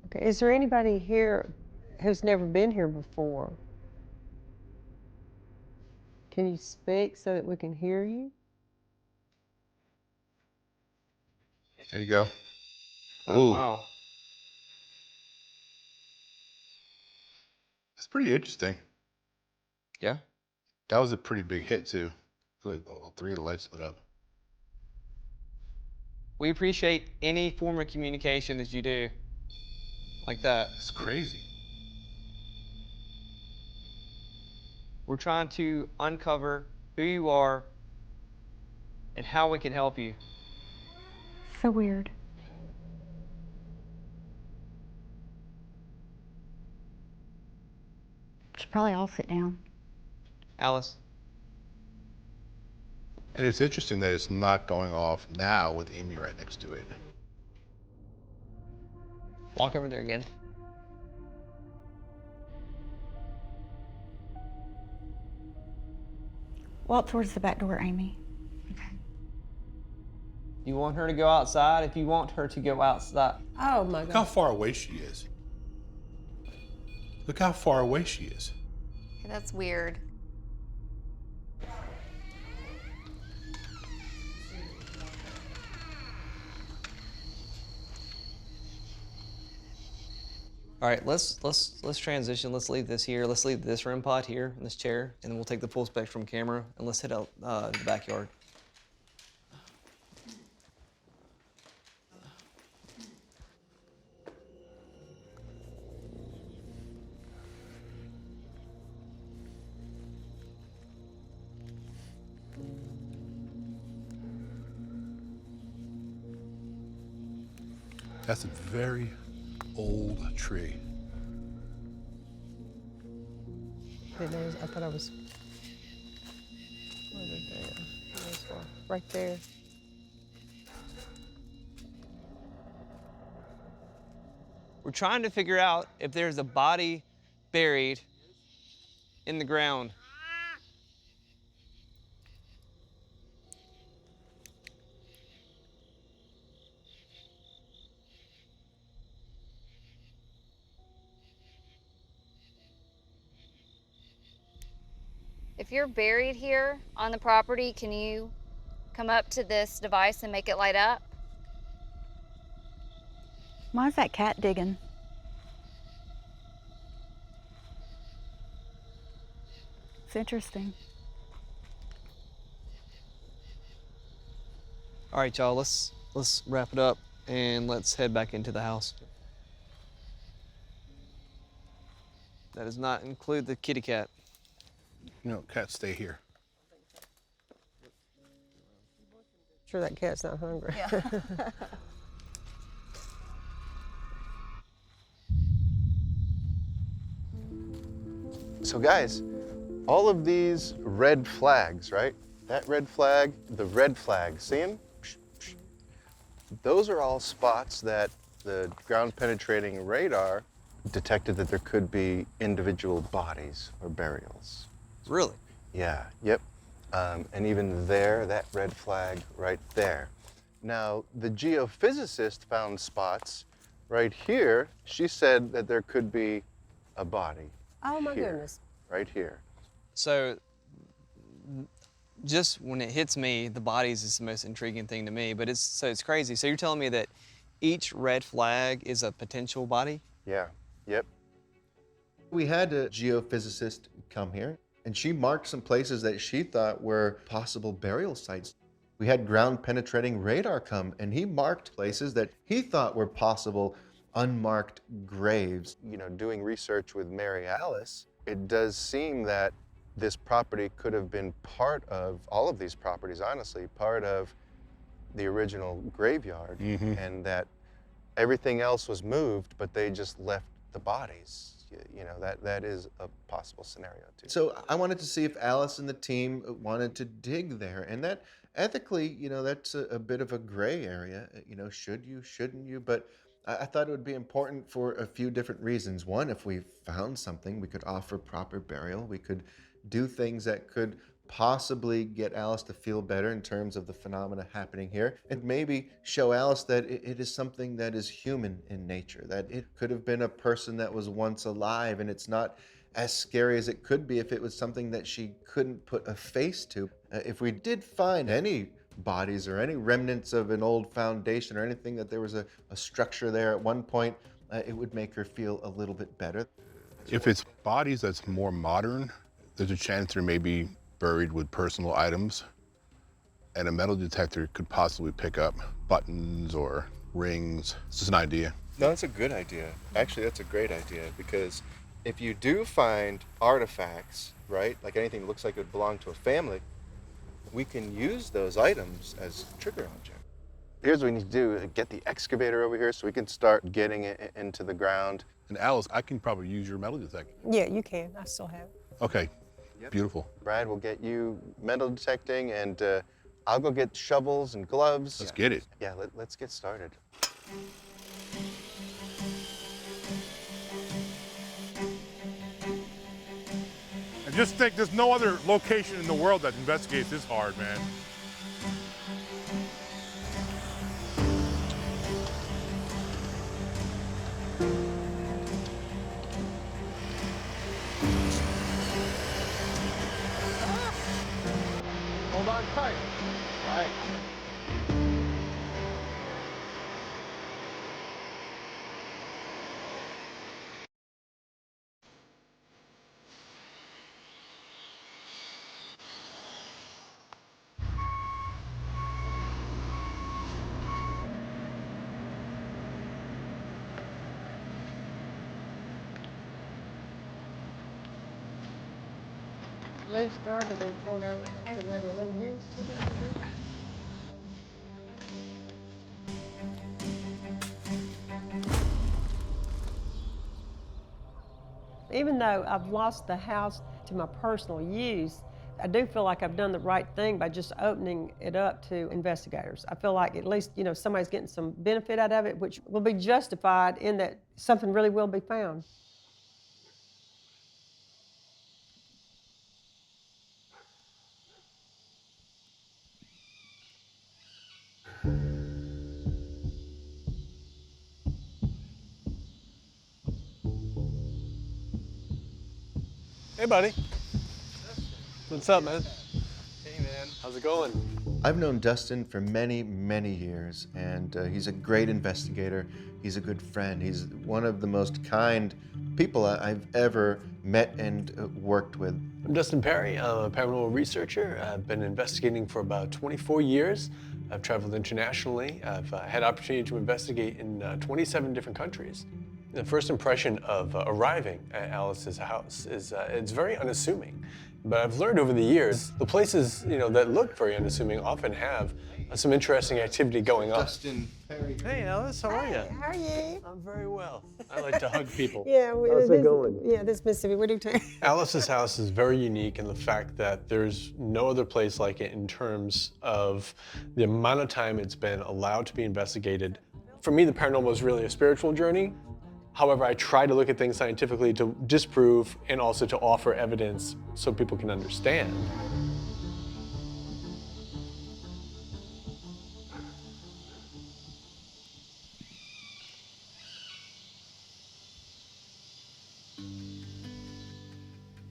Okay, is there anybody here who's never been here before? Can you speak so that we can hear you? There you go. Oh, Ooh. wow. It's pretty interesting. Yeah? That was a pretty big hit, too. Like all three of the lights lit up. We appreciate any form of communication that you do like that. It's crazy. We're trying to uncover who you are and how we can help you. So weird. Should probably all sit down. Alice? And it's interesting that it's not going off now with Amy right next to it. Walk over there again. Walk towards the back door, Amy. You want her to go outside? If you want her to go outside. Oh my Look how God. far away she is. Look how far away she is. That's weird. All right, let's transition. Let's leave this here. Let's leave this REM pod here in this chair, and then we'll take the full spectrum camera and let's head out the backyard. That's a very old tree. I thought I was right there. We're trying to figure out if there's a body buried in the ground. If you're buried here on the property, can you come up to this device and make it light up? Why is that cat digging? It's interesting. All right, y'all, let's wrap it up and let's head back into the house. That does not include the kitty cat. No, cats stay here. Sure that cat's not hungry. Yeah. So guys, all of these red flags, right? That red flag, the red flag, see them? Those are all spots that the ground penetrating radar detected that there could be individual bodies or burials. Really? Yeah, yep. And even there, that red flag right there. Now, the geophysicist found spots right here. She said that there could be a body. Oh my here, goodness. Right here. So, just when it hits me, the bodies is the most intriguing thing to me, but it's crazy. So you're telling me that each red flag is a potential body? Yeah, yep. We had a geophysicist come here, and she marked some places that she thought were possible burial sites. We had ground penetrating radar come, and he marked places that he thought were possible unmarked graves. You know, doing research with Mary Alice, It does seem that this property could have been part of, all of these properties, honestly, part of the original graveyard, and that everything else was moved, but they just left the bodies. You know, that is a possible scenario too. So I wanted to see if Alice and the team wanted to dig there, and that ethically, you know, that's a bit of a gray area. You know, should you, shouldn't you? But I thought it would be important for a few different reasons. One, if we found something, we could offer proper burial. We could do things that could possibly get Alice to feel better in terms of the phenomena happening here, and maybe show Alice that it is something that is human in nature, that it could have been a person that was once alive, and it's not as scary as it could be if it was something that she couldn't put a face to. If we did find any bodies or any remnants of an old foundation or anything, that there was a structure there at one point, it would make her feel a little bit better. If it's bodies that's more modern, there's a chance there may be buried with personal items, and a metal detector could possibly pick up buttons or rings. It's just an idea. No, that's a good idea. Actually, that's a great idea, because if you do find artifacts, right, like anything that looks like it would belong to a family, we can use those items as trigger objects. Here's what we need to do: get the excavator over here so we can start getting it into the ground. And Alice, I can probably use your metal detector. Yeah, you can. I still have it. Okay, beautiful. Brad will get you metal detecting, and I'll go get shovels and gloves. Let's get it. Yeah, let's get started. I just think there's no other location in the world that investigates this hard, man. Hold on tight. Right. Let's start it and go down to the little here. Even though I've lost the house to my personal use, I do feel like I've done the right thing by just opening it up to investigators. I feel like at least, you know, somebody's getting some benefit out of it, which will be justified in that something really will be found. Hey, buddy. What's up, man? Hey, man. How's it going? I've known Dustin for many, many years, and he's a great investigator. He's a good friend. He's one of the most kind people I've ever met and worked with. I'm Dustin Perry. I'm a paranormal researcher. I've been investigating for about 24 years. I've traveled internationally. I've had opportunity to investigate in 27 different countries. The first impression of arriving at Alice's house is it's very unassuming. But I've learned over the years, the places that look very unassuming often have some interesting activity going on. Dustin Perry. Hey, Alice, how are you? How are you? I'm very well. I like to hug people. Yeah, How's it going? Yeah, this Mississippi. What do you take? Alice's house is very unique in the fact that there's no other place like it in terms of the amount of time it's been allowed to be investigated. For me, the paranormal is really a spiritual journey. However, I try to look at things scientifically to disprove and also to offer evidence so people can understand.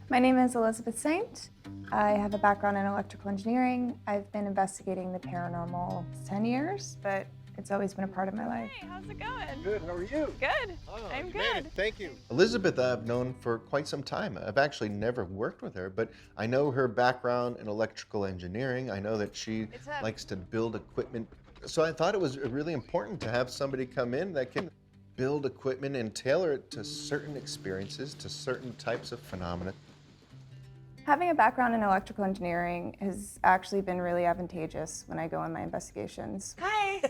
My name is Elizabeth Saint. I have a background in electrical engineering. I've been investigating the paranormal 10 years, but it's always been a part of my life. Hey, how's it going? Good, how are you? Good. I'm good. Thank you. Elizabeth I've known for quite some time. I've actually never worked with her, but I know her background in electrical engineering. I know that she likes to build equipment. So I thought it was really important to have somebody come in that can build equipment and tailor it to certain experiences, to certain types of phenomena. Having a background in electrical engineering has actually been really advantageous when I go on my investigations. Hi,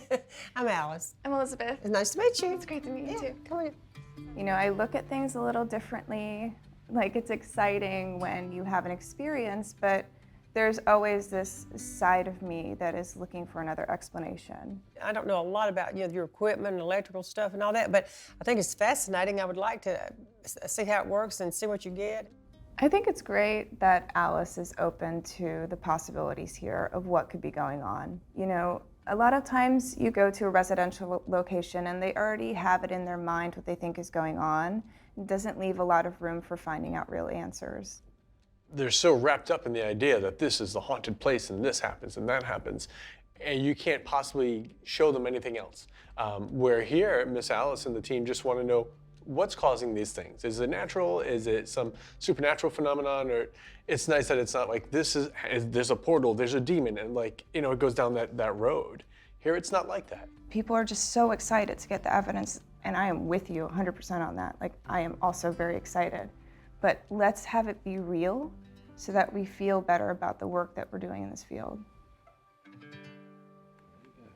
I'm Alice. I'm Elizabeth. It's nice to meet you. It's great to meet you too. Come here. You know, I look at things a little differently. Like, it's exciting when you have an experience, but there's always this side of me that is looking for another explanation. I don't know a lot about your equipment and electrical stuff and all that, but I think it's fascinating. I would like to see how it works and see what you get. I think it's great that Alice is open to the possibilities here of what could be going on. You know, a lot of times you go to a residential location and they already have it in their mind what they think is going on. It doesn't leave a lot of room for finding out real answers. They're so wrapped up in the idea that this is the haunted place and this happens and that happens, and you can't possibly show them anything else. Where here, Miss Alice and the team just want to know what's causing these things. Is it natural? Is it some supernatural phenomenon? Or it's nice that it's not like there's a portal, there's a demon, and like, you know, it goes down that road. Here it's not like that. People are just so excited to get the evidence, and I am with you 100% on that. Like, I am also very excited. But let's have it be real so that we feel better about the work that we're doing in this field.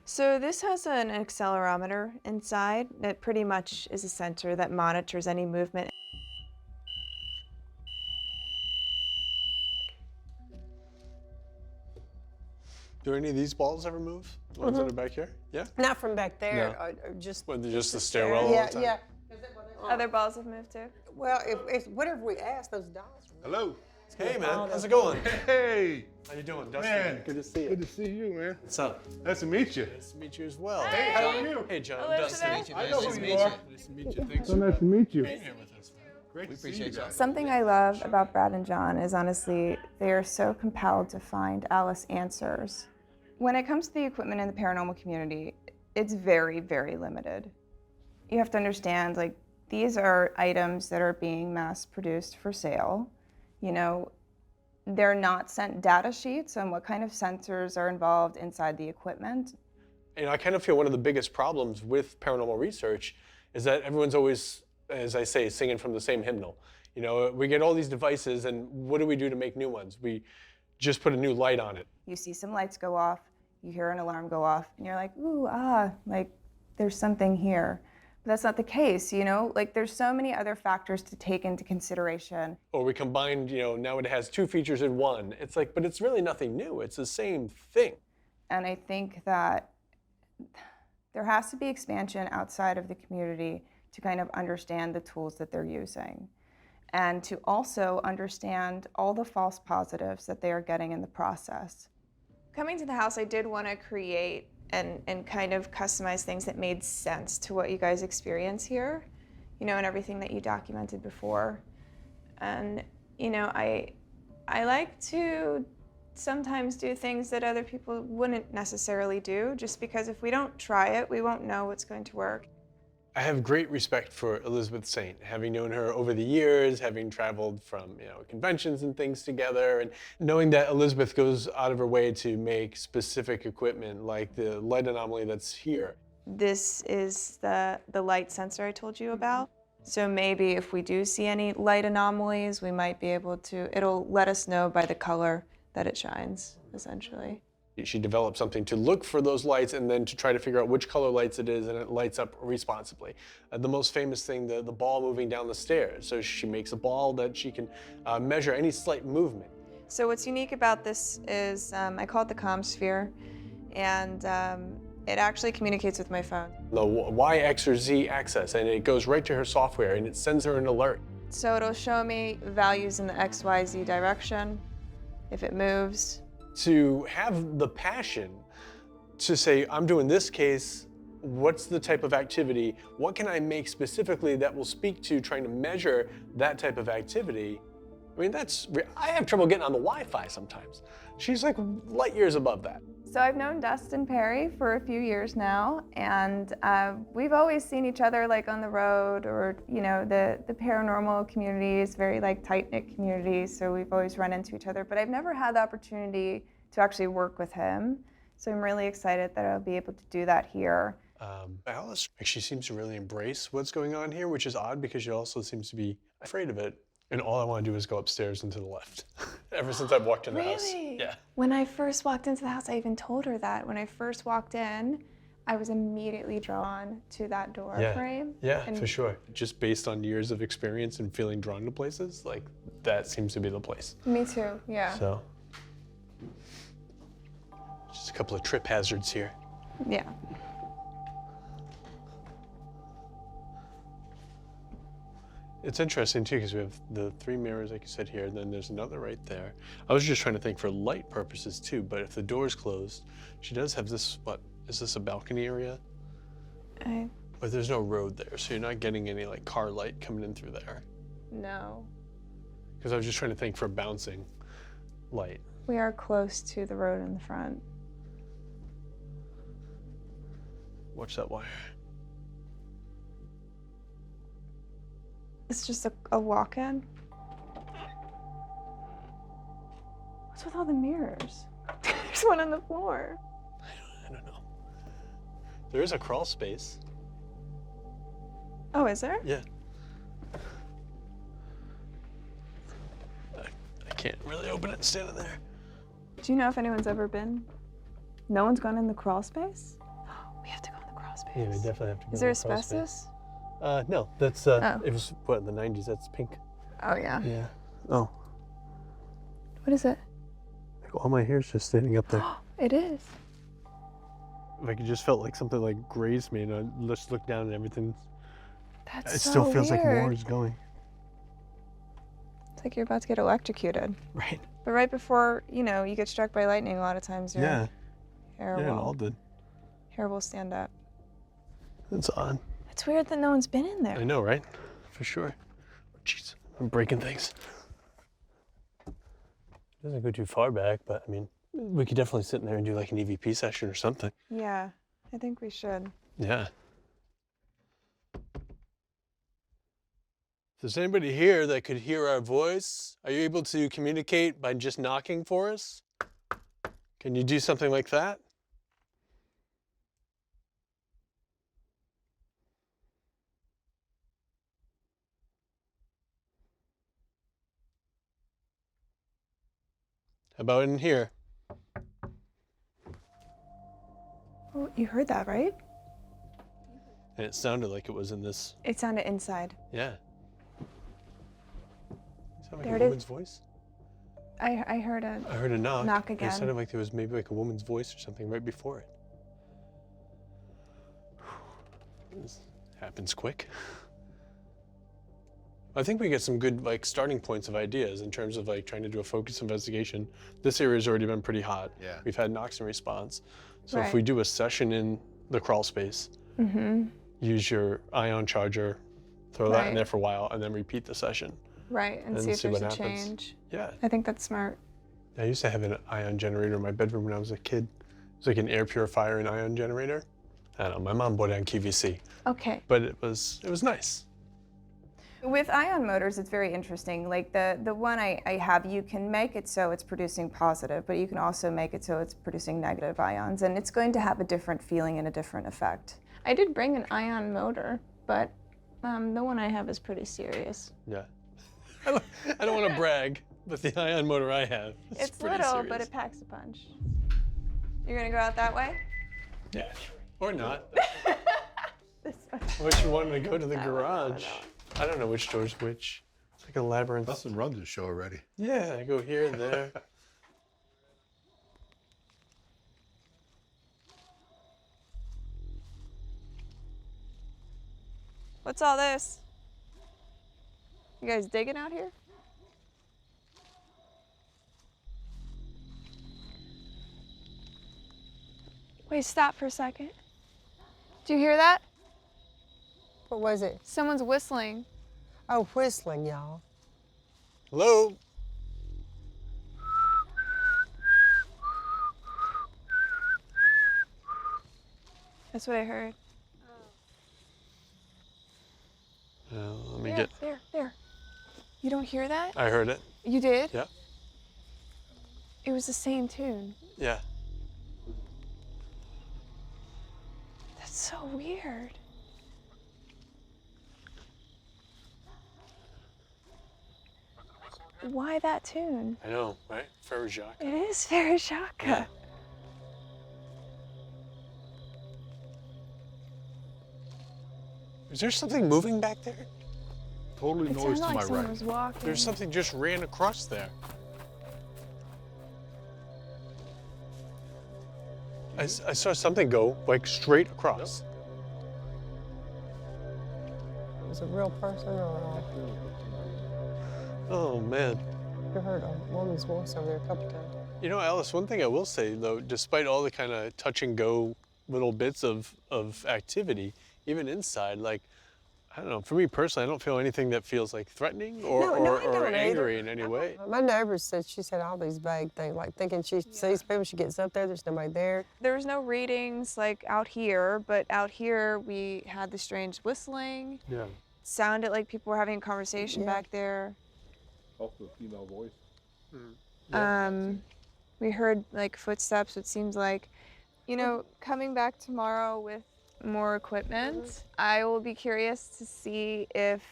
So this has an accelerometer inside. It pretty much is a sensor that monitors any movement. Do any of these balls ever move? The ones that are back here? Yeah? Not from back there, No. just Just the stairwell all Yeah, the time? yeah. Other balls have moved too? Well, if whatever we ask, those dolls. Hello. Hey, man. How's it going? Hey. How you doing, Dustin? Man. Good to see you. Good to see you, man. What's up? Nice to meet you. Nice to meet you as well. Hey, how are you? Hey, John. Elizabeth. Dustin. I know who you are. Nice to meet you. Thanks So nice to meet you. being here with us, man. Great We to see appreciate you you. guys. Something I love about Brad and John is honestly, they are so compelled to find Alice answers. When it comes to the equipment in the paranormal community, it's very, very limited. You have to understand, like, these are items that are being mass produced for sale. You know, they're not sent data sheets on what kind of sensors are involved inside the equipment. You know, I kind of feel one of the biggest problems with paranormal research is that everyone's always, as I say, singing from the same hymnal. You know, we get all these devices, and what do we do to make new ones? We just put a new light on it. You see some lights go off, you hear an alarm go off, and you're like, ooh, like there's something here. But that's not the case, you know? Like, there's so many other factors to take into consideration. Or we combined, you know, now it has two features in one. It's like, but it's really nothing new. It's the same thing. And I think that there has to be expansion outside of the community to kind of understand the tools that they're using, and to also understand all the false positives that they are getting in the process. Coming to the house, I did want to create and kind of customize things that made sense to what you guys experience here, you know, and everything that you documented before. And, you know, I like to sometimes do things that other people wouldn't necessarily do, just because if we don't try it, we won't know what's going to work. I have great respect for Elizabeth Saint, having known her over the years, having traveled from, you know, conventions and things together, and knowing that Elizabeth goes out of her way to make specific equipment like the light anomaly that's here. This is the light sensor I told you about. So maybe if we do see any light anomalies, we might be able to, it'll let us know by the color that it shines, essentially. She developed something to look for those lights and then to try to figure out which color lights it is, and it lights up responsibly. The most famous thing, the ball moving down the stairs. So she makes a ball that she can measure any slight movement. So what's unique about this is, I call it the comm sphere, and it actually communicates with my phone. The Y, X, or Z axis, and it goes right to her software, and it sends her an alert. So it'll show me values in the X, Y, Z direction, if it moves. To have the passion to say, I'm doing this case, what's the type of activity? What can I make specifically that will speak to trying to measure that type of activity? I mean, I have trouble getting on the Wi-Fi sometimes. She's like light years above that. So I've known Dustin Perry for a few years now, and we've always seen each other like on the road, or, you know, the paranormal community is very like tight-knit community, so we've always run into each other, but I've never had the opportunity to actually work with him. So I'm really excited that I'll be able to do that here. Alice, she seems to really embrace what's going on here, which is odd because she also seems to be afraid of it. And all I want to do is go upstairs and to the left. Ever since I've walked in the house. Really? Yeah. When I first walked into the house, I even told her that. When I first walked in, I was immediately drawn to that door frame. Yeah, and for sure. Just based on years of experience and feeling drawn to places, like that seems to be the place. Me too, yeah. So, just a couple of trip hazards here. Yeah. It's interesting too, because we have the 3 mirrors, like you said here, and then there's another right there. I was just trying to think for light purposes too, but if the door's closed, she does have this, what, is this a balcony area? But there's no road there, so you're not getting any like car light coming in through there. No. Because I was just trying to think for bouncing light. We are close to the road in the front. Watch that wire. It's just a walk-in. What's with all the mirrors? There's one on the floor. I don't know. There is a crawl space. Oh, is there? Yeah. I can't really open it standing there. Do you know if anyone's ever been? No one's gone in the crawl space? We have to go in the crawl space. Yeah, we definitely have to go. Is there in the crawl space. asbestos? No, that's, Oh. it was, what, in the 90s, that's pink. Oh, yeah. Yeah. Oh, What is it? like all my hair's just standing up there. It is. Like it just felt like something like grazed me, and I just looked down and everything. That's It so still feels like weird. more is going. It's like you're about to get electrocuted. Right. But right before, you know, you get struck by lightning, a lot of times your Yeah. hair Yeah, it will all did. hair will stand up. That's odd. It's weird that no one's been in there. I know, right? For sure. Jeez, I'm breaking things. Doesn't go too far back, but I mean, we could definitely sit in there and do like an EVP session or something. Yeah, I think we should. Yeah. If there's anybody here that could hear our voice, are you able to communicate by just knocking for us? Can you do something like that? How about in here? Oh, you heard that, right? And it sounded like it was in this. It sounded inside. Yeah. Sound like There a it is. woman's voice? I heard a I heard a knock. knock and again. It sounded like there was maybe like a woman's voice or something right before it. This happens quick. I think we get some good like starting points of ideas in terms of like trying to do a focus investigation. This area's already been pretty hot. Yeah. We've had knocks in response. So if Right. we do a session in the crawl space, use your ion charger, throw that in Right. there for a while, and then repeat the session. Right, and And see if see there's what a happens. change. Yeah. I think that's smart. I used to have an ion generator in my bedroom when I was a kid. It was like an air purifier and ion generator. I don't know, my mom bought it on QVC, Okay. but it was nice. With ion motors, it's very interesting. Like the one I have, you can make it so it's producing positive, but you can also make it so it's producing negative ions, and it's going to have a different feeling and a different effect. I did bring an ion motor, but the one I have is pretty serious. Yeah. I don't want to brag, but the ion motor I have is It's pretty little, serious. but it packs a punch. You're gonna go out that way? Yeah, or not. This way. Which one to go to the garage? I don't know which door's which. It's like a labyrinth. Dustin runs the show already. Yeah, I go here and there. What's all this? You guys digging out here? Wait, stop for a second. Do you hear that? What was it? Someone's whistling. Oh, whistling, y'all. Hello? That's what I heard. Let me There, get. there. You don't hear that? I heard it. You did? Yeah. It was the same tune. Yeah. That's so weird. Why that tune? I know, right? Very Jacques. It is very Jacques. Yeah. Is there something moving back there? Totally It noise sounded to like my someone right. was walking. There's something just ran across there. I saw something go like straight across. Was it a real person or Oh man. I heard a woman's voice over there a couple times. You know, Alice, one thing I will say though, despite all the kind of touch and go little bits of activity, even inside, like, I don't know, for me personally, I don't feel anything that feels like threatening or, No, I or don't angry either. in any way. My neighbor said she said all these vague things, like thinking she sees people, she gets up there, there's nobody there. There was no readings like out here, but out here we had the strange whistling. Yeah. Sounded like people were having a conversation back there. Also a female voice. We heard like footsteps, it seems like. You know, coming back tomorrow with more equipment, I will be curious to see if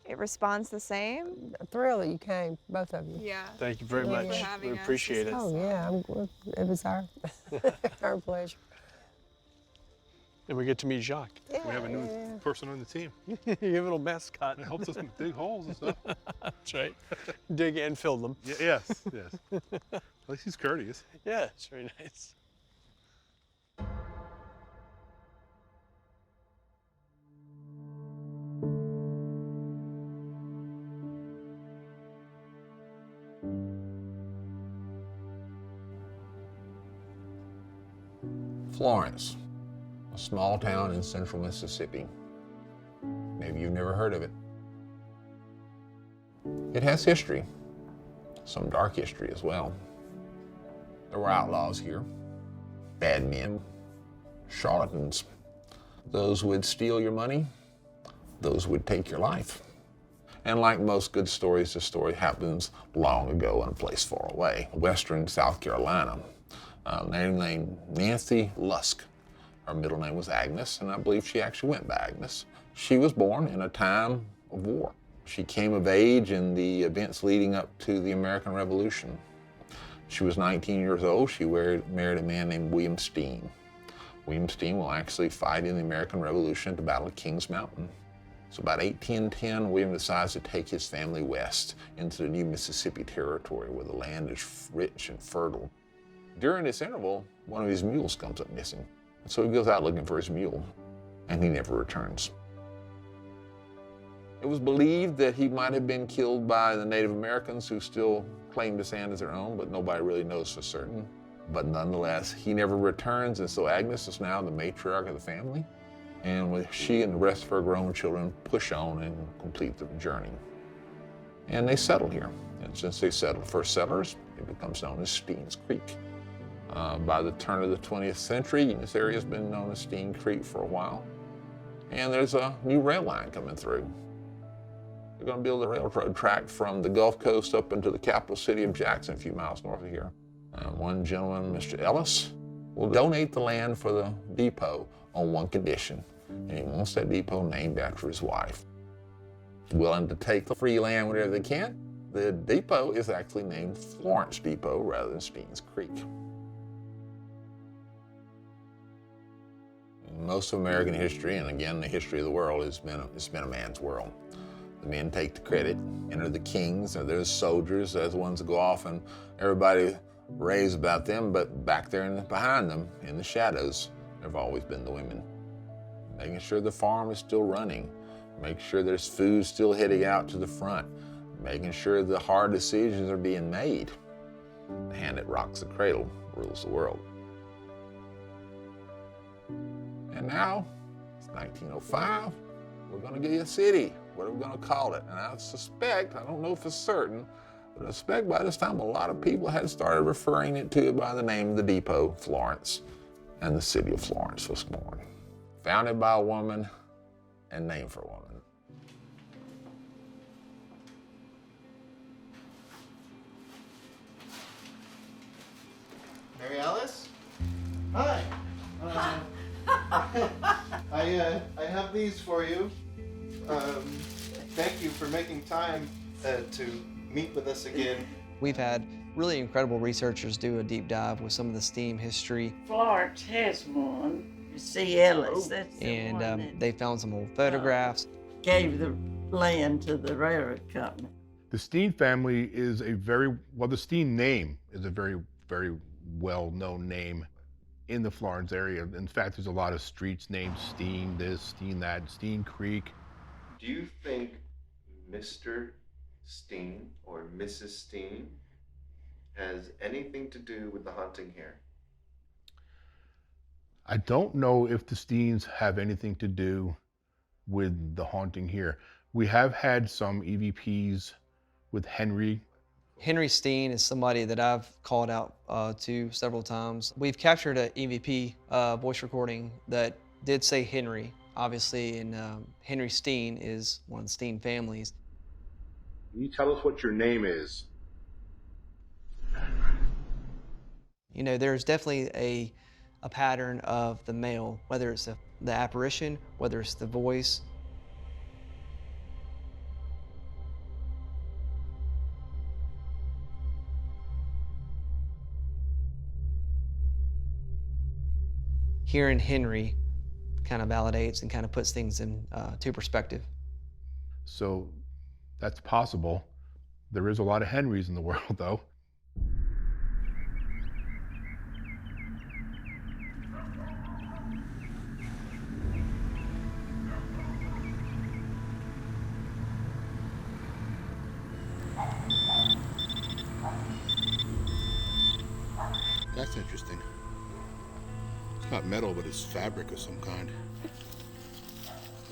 it responds the same. Thrilled that you came, both of you. Yeah. Thank you very Thank you much. for having We us. appreciate it. Oh yeah, it was our, our pleasure. And we get to meet Jacques. We have a new person on the team. You have a little mascot. It helps us dig holes and stuff. That's right. Dig and fill them. Yes. At least he's courteous. Yeah, it's very nice. Florence, a small town in central Mississippi. Maybe you've never heard of it. It has history, some dark history as well. There were outlaws here, bad men, charlatans, those who would steal your money, those who would take your life. And like most good stories, the story happens long ago in a place far away, western South Carolina. A lady named Nancy Lusk. Her middle name was Agnes, and I believe she actually went by Agnes. She was born in a time of war. She came of age in the events leading up to the American Revolution. She was 19 years old. She married a man named William Steen. William Steen will actually fight in the American Revolution at the Battle of Kings Mountain. So about 1810, William decides to take his family west into the new Mississippi territory where the land is rich and fertile. During this interval, one of his mules comes up missing. So he goes out looking for his mule, and he never returns. It was believed that he might have been killed by the Native Americans who still claimed this land as their own, but nobody really knows for certain. But nonetheless, he never returns, and so Agnes is now the matriarch of the family. And she and the rest of her grown children push on and complete the journey. And they settle here. And since they settled, first settlers, it becomes known as Steen's Creek. By the turn of the 20th century, this area has been known as Steen Creek for a while. And there's a new rail line coming through. They're going to build a railroad track from the Gulf Coast up into the capital city of Jackson, a few miles north of here. One gentleman, Mr. Ellis, will donate the land for the depot on one condition, and he wants that depot named after his wife. Willing to take the free land whenever they can, the depot is actually named Florence Depot rather than Steen's Creek. Most of American history, and again the history of the world, it's been a man's world. The men take the credit, enter the kings, or there's soldiers, there's the ones that go off and everybody raves about them, but back there behind them, in the shadows, there have always been the women. Making sure the farm is still running, making sure there's food still heading out to the front, making sure the hard decisions are being made. The hand that rocks the cradle rules the world. And now, it's 1905, we're going to give you a city. What are we going to call it? And I suspect, I don't know if it's certain, but I suspect by this time a lot of people had started referring it to it by the name of the depot, Florence, and the city of Florence was born. Founded by a woman and named for a woman. Mary Alice? Hi. I have these for you. Thank you for making time to meet with us again. We've had really incredible researchers do a deep dive with some of the STEAM history. Florence has one. C. Ellis, that's the And one that they found some old photographs. gave the land to the railroad company. The Steen family is the Steen name is a very, very well-known name in the Florence area. In fact, there's a lot of streets named Steen this, Steen that, Steen Creek. Do you think Mr. Steen or Mrs. Steen has anything to do with the haunting here? I don't know if the Steens have anything to do with the haunting here. We have had some EVPs with Henry. Henry Steen is somebody that I've called out to several times. We've captured an EVP voice recording that did say Henry, obviously, and Henry Steen is one of the Steen families. Can you tell us what your name is? You know, there's definitely a pattern of the male, whether it's the apparition, whether it's the voice. Hearing Henry kind of validates and kind of puts things in to perspective. So that's possible. There is a lot of Henrys in the world, though. That's interesting. It's not metal, but it's fabric of some kind.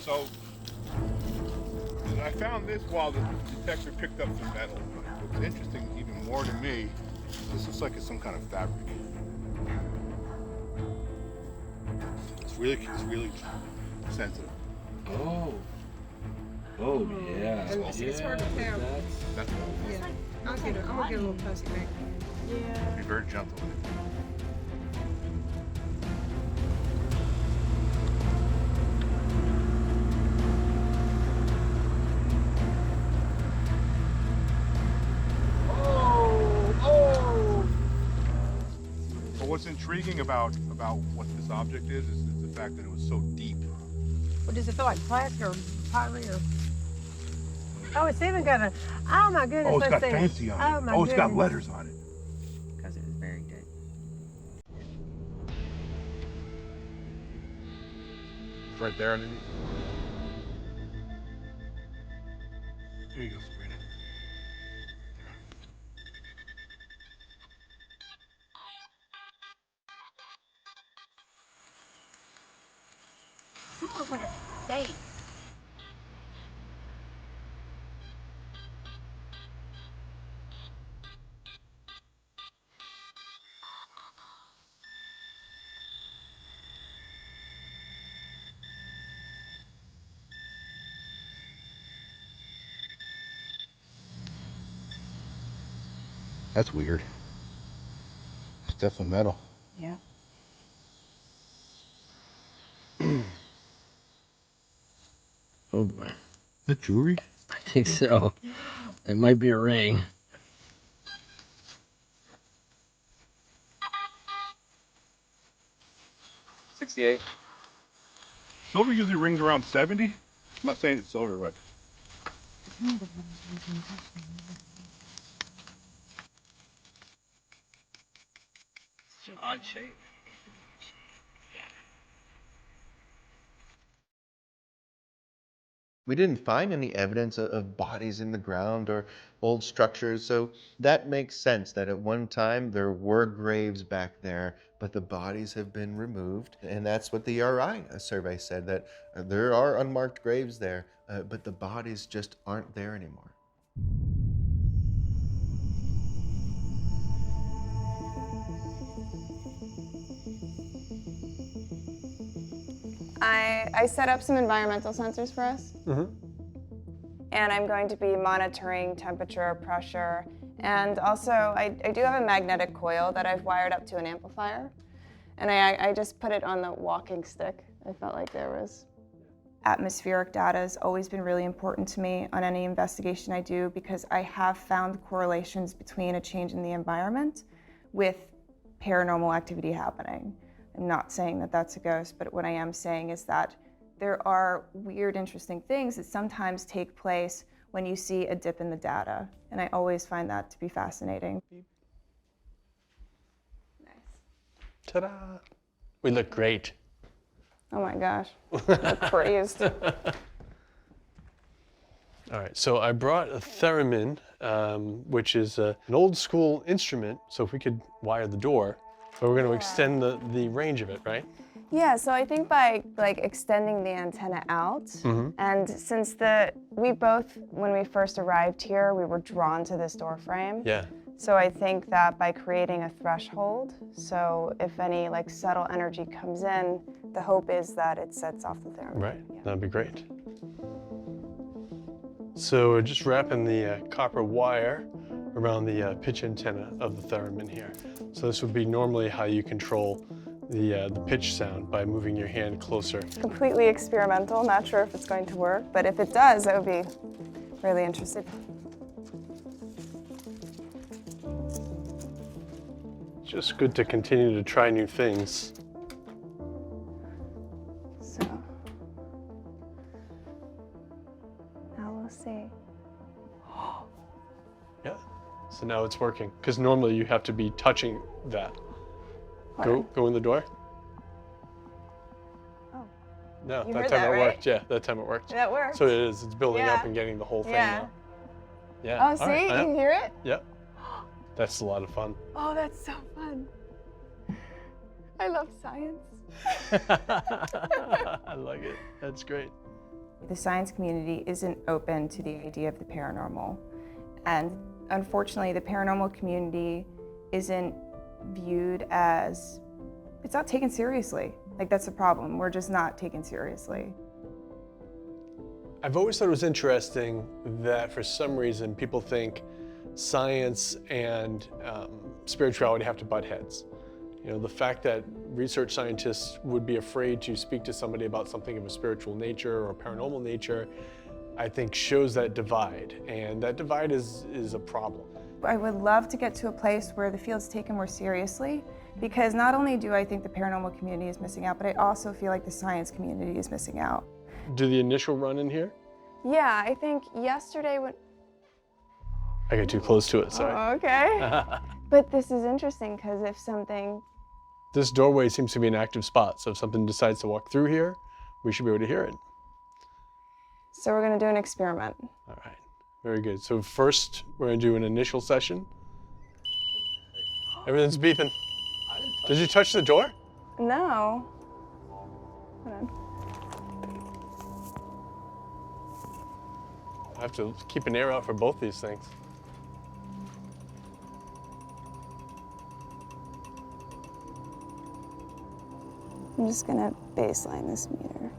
So, I found this while the detector picked up some metal. What's interesting even more to me, this looks like it's some kind of fabric. It's really sensitive. Oh. Oh, yeah. It's hard to tell. That's Yeah. I'm gonna get a little pussy back. Yeah. Be very gentle with it. But what's intriguing about what this object is the fact that it was so deep. What does it feel like, plastic or poly or? Oh, it's even got a. Oh my goodness! Oh, it's got let's see. fancy on it. Oh my Oh, it's got goodness. letters on it. Because it was very good. It's right there underneath. Here you go, Sabrina. Look what a state. That's weird. It's definitely metal. Yeah. Oh boy. Is that jewelry? I think so. It might be a ring. $68. Silver usually rings around 70. I'm not saying it's silver, but Odd shape. We didn't find any evidence of bodies in the ground or old structures, so that makes sense that at one time there were graves back there, but the bodies have been removed. And that's what the ERI survey said, that there are unmarked graves there, but the bodies just aren't there anymore. I set up some environmental sensors for us. And I'm going to be monitoring temperature, pressure, and also I do have a magnetic coil that I've wired up to an amplifier. And I just put it on the walking stick. I felt like there was. Atmospheric data has always been really important to me on any investigation I do because I have found correlations between a change in the environment with paranormal activity happening. I'm not saying that that's a ghost, but what I am saying is that there are weird, interesting things that sometimes take place when you see a dip in the data. And I always find that to be fascinating. Ta-da! We look great. Oh my gosh, I'm crazed. All right, so I brought a theremin, which is an old school instrument. So if we could wire the door, but we're going to extend the range of it, right? Yeah, so I think by extending the antenna out, and since we both, when we first arrived here, we were drawn to this door frame. Yeah. So I think that by creating a threshold, so if any subtle energy comes in, the hope is that it sets off the theremin. Right, that'd be great. So we're just wrapping the copper wire around the pitch antenna of the theremin here. So this would be normally how you control the pitch sound, by moving your hand closer. Completely experimental, not sure if it's going to work, but if it does, I would be really interested. Just good to continue to try new things. So, now we'll see. Yeah, so now it's working. Because normally you have to be touching that. Go in the door. Oh. No, You that heard time that, it right? worked. Yeah, that time it worked. That worked. So it's building Yeah. up and getting the whole thing Yeah. now. Yeah. Oh, see, All right, you can hear it? Yep. That's a lot of fun. Oh, that's so fun. I love science. I like it. That's great. The science community isn't open to the idea of the paranormal. And unfortunately, the paranormal community isn't viewed as, it's not taken seriously. That's the problem. We're just not taken seriously. I've always thought it was interesting that for some reason people think science and spirituality have to butt heads. You know, the fact that research scientists would be afraid to speak to somebody about something of a spiritual nature or paranormal nature, I think shows that divide, and that divide is a problem. I would love to get to a place where the field's taken more seriously, because not only do I think the paranormal community is missing out, but I also feel like the science community is missing out. Do the initial run in here? Yeah, I think yesterday when... I got too close to it, sorry. Oh, okay. But this is interesting, because if something... This doorway seems to be an active spot, so if something decides to walk through here, we should be able to hear it. So we're going to do an experiment. All right, very good. So first, we're going to do an initial session. Everything's beeping. Did you touch the door? No. Hold on. I have to keep an ear out for both these things. I'm just going to baseline this meter.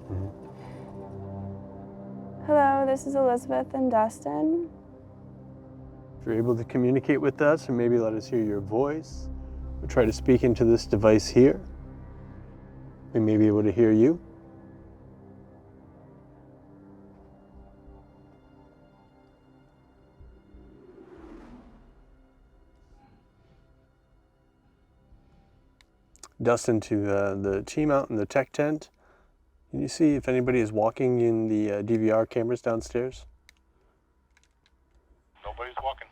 Hello, this is Elizabeth and Dustin. If you're able to communicate with us or maybe let us hear your voice, we'll try to speak into this device here. We may be able to hear you. Dustin, to the team out in the tech tent, can you see if anybody is walking in the DVR cameras downstairs? Nobody's walking.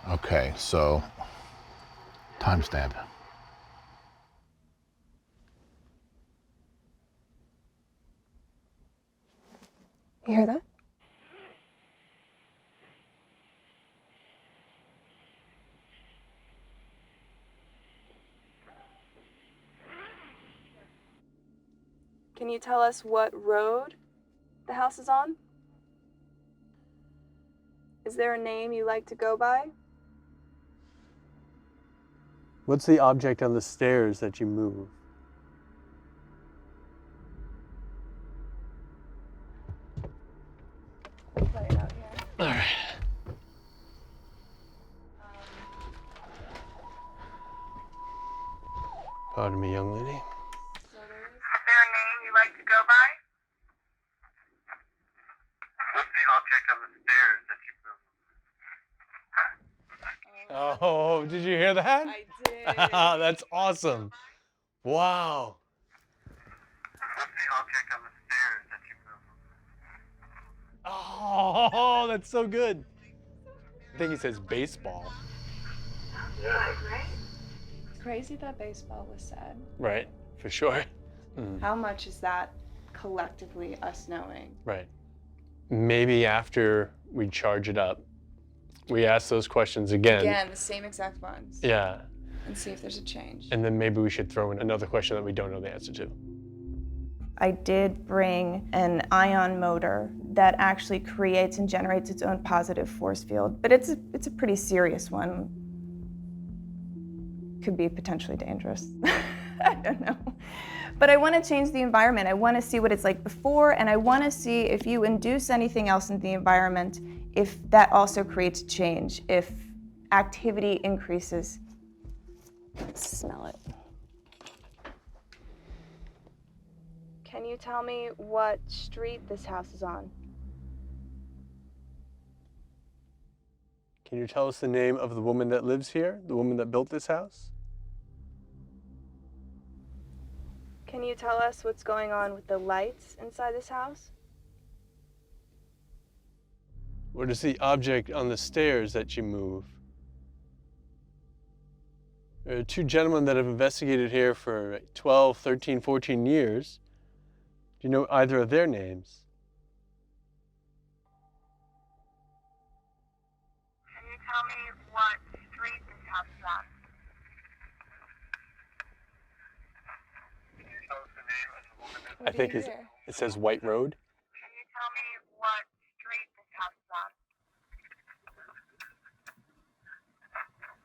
Okay, so timestamp. You hear that? Can you tell us what road the house is on? Is there a name you like to go by? What's the object on the stairs that you move? Play it out here. All right. young lady. Is there a name you like to go by? What's the object on the stairs that you moved? Oh, did you hear that? I did. That's awesome. Wow. What's the object on the stairs that you moved? Oh, that's so good. I think he says baseball. It's crazy that baseball was said. Right, for sure. How much is that collectively us knowing? Right. Maybe after we charge it up, we ask those questions again. Again, the same exact ones. Yeah. And see if there's a change. And then maybe we should throw in another question that we don't know the answer to. I did bring an ion motor that actually creates and generates its own positive force field, but it's a pretty serious one. Could be potentially dangerous. I don't know. But I want to change the environment. I want to see what it's like before, and I want to see if you induce anything else in the environment, if that also creates change, if activity increases. Smell it. Can you tell me what street this house is on? Can you tell us the name of the woman that lives here, the woman that built this house? Can you tell us what's going on with the lights inside this house? What is the object on the stairs that you move? There are two gentlemen that have investigated here for 12, 13, 14 years. Do you know either of their names? Can you tell me what street this house is on? Can you tell us the name of the woman that I think it says White Road. Can you tell me what street this house is on?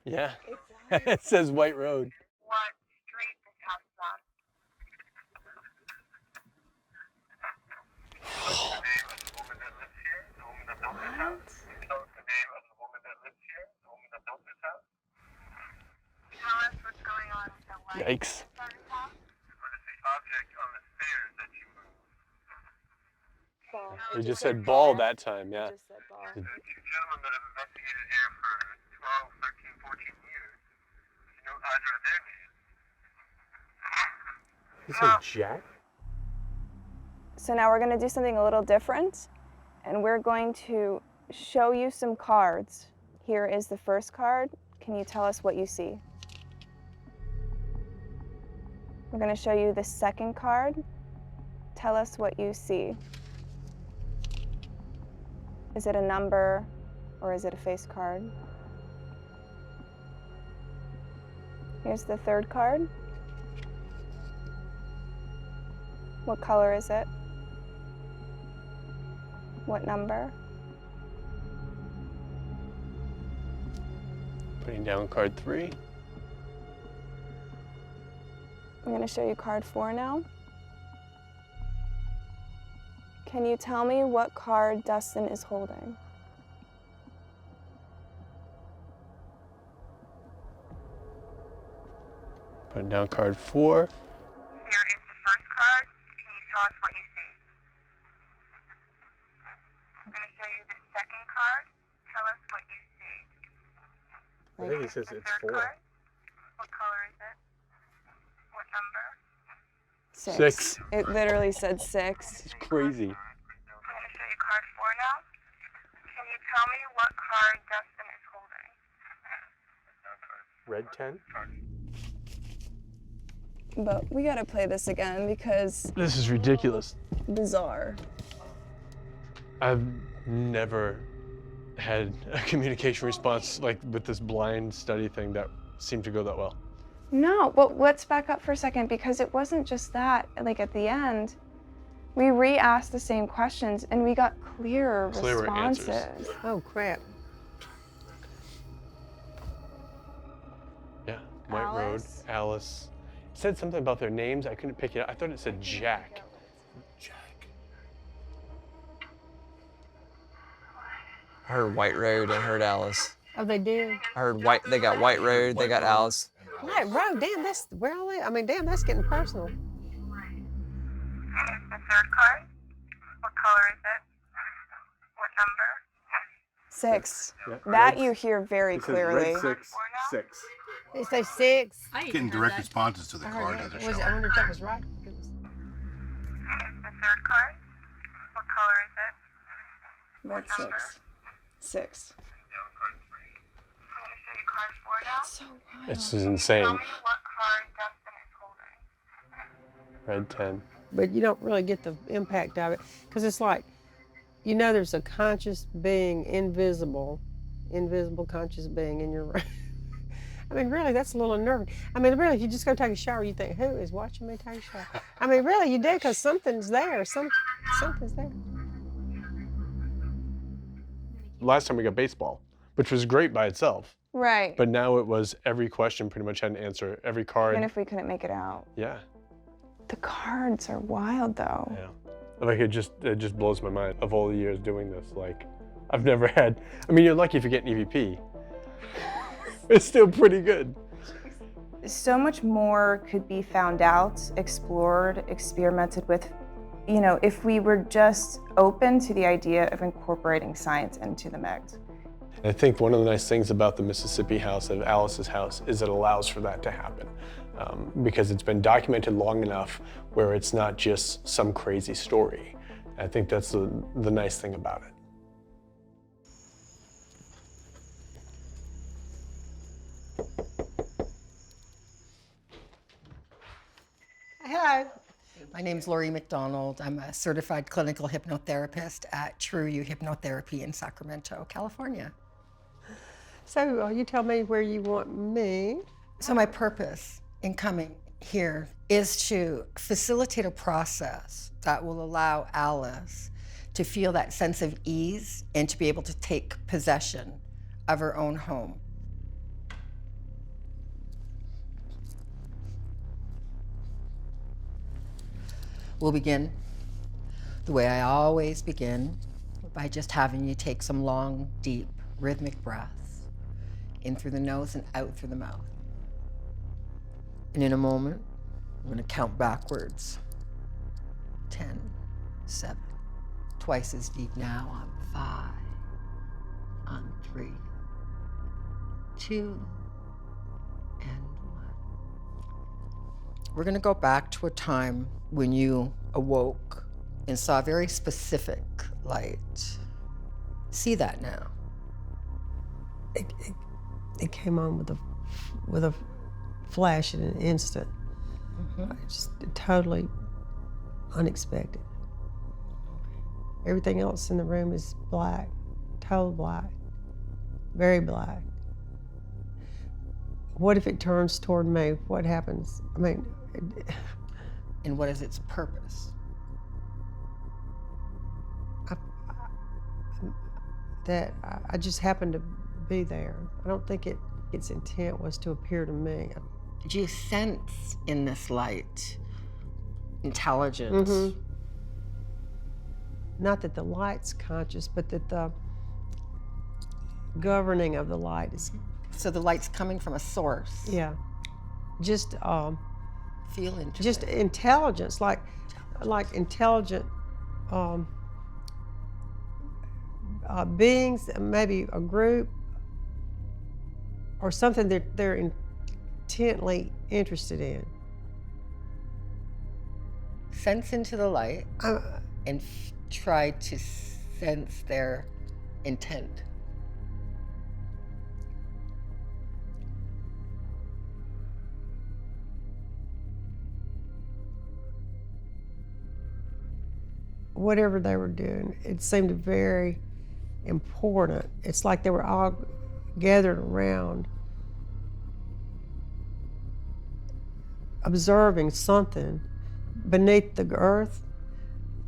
Yeah, it says White Road. What street this house is on? What's the name of the woman that lives here? The woman that built this house? Can you tell us the name of the woman that lives here? The woman that built this house? Tell us what's going on with the lights Yikes. inside this house? What is the object on the stairs that you moved? You just said ball that time, yeah. There are two gentlemen that have investigated here for 12, 13, 14 years. You know either of their names? He said Jack? So now we're going to do something a little different, and we're going to show you some cards. Here is the first card. Can you tell us what you see? We're going to show you the second card. Tell us what you see. Is it a number or is it a face card? Here's the third card. What color is it? What number? Putting down card 3. I'm going to show you card 4 now. Can you tell me what card Dustin is holding? Putting down card 4. Here is the first card. Can you tell us what you see? I'm going to show you the second card. Tell us what you see. I think he says it's 4. Card. What color is it? What number? 6. It literally said 6. It's crazy. I'm going to show you card 4 now. Can you tell me what card Dustin is holding? Red 10? But we gotta play this again because This is ridiculous. bizarre. I've never had a communication response like with this blind study thing that seemed to go that well. No, but let's back up for a second because it wasn't just that. Like at the end, we re-asked the same questions and we got clearer responses. Answers. Oh, crap. Yeah, White Road, Alice. It said something about their names. I couldn't pick it up. I thought it said Jack. I heard White Road and heard Alice. Oh, they did? I heard they got White Road, they got Alice. Like, bro, damn, that's where I live. I mean, damn, that's getting personal. Here's the third card. What color is it? What number? 6. Yeah. That Red- you hear very it says clearly. Red 6, 6. They say 6. Getting direct responses to the card as Was it, I wonder if that was right. Here's the third card. What color is it? Red 6. 6. I'm going to show you card 4 now. That's so wild. This is insane. Tell me what card Dustin is holding. Red 10. But you don't really get the impact of it because it's like, you know, there's a conscious being, invisible conscious being in your room. I mean, really, that's a little unnerving. I mean, really, if you just go take a shower, you think, who is watching me take a shower? I mean, really, you do because something's there. Something's there. Last time we got baseball, which was great by itself. Right. But now it was every question pretty much had an answer, every card. Even if we couldn't make it out. Yeah. The cards are wild, though. Yeah. Like it just blows my mind of all the years doing this. Like I've never had, I mean, you're lucky if you get an EVP. It's still pretty good. So much more could be found out, explored, experimented with, you know, if we were just open to the idea of incorporating science into the mix. I think one of the nice things about the Mississippi house, of Alice's house, is it allows for that to happen. Because it's been documented long enough where it's not just some crazy story. I think that's the nice thing about it. Hello. My name's Lori McDonald. I'm a certified clinical hypnotherapist at True You Hypnotherapy in Sacramento, California. So you tell me where you want me. So my purpose in coming here is to facilitate a process that will allow Alice to feel that sense of ease and to be able to take possession of her own home. We'll begin the way I always begin, by just having you take some long, deep, rhythmic breaths in through the nose and out through the mouth. And in a moment, I'm going to count backwards. 10, 7, twice as deep now on 5, on 3, 2, and 1. We're going to go back to a time when you awoke and saw a very specific light. See that now. It came on with a flash in an instant. Just totally unexpected. Everything else in the room is black, total black, very black. What if it turns toward me? What happens? I mean, and what is its purpose? I just happened to be there. I don't think its intent was to appear to me. Did you sense in this light intelligence? Not that the light's conscious, but that the governing of the light is. So the light's coming from a source. Yeah, just feel into just it. intelligence, like intelligent beings, maybe a group or something that they're intently interested in. Sense into the light and try to sense their intent. Whatever they were doing, it seemed very important. It's like they were all gathered around, observing something beneath the earth.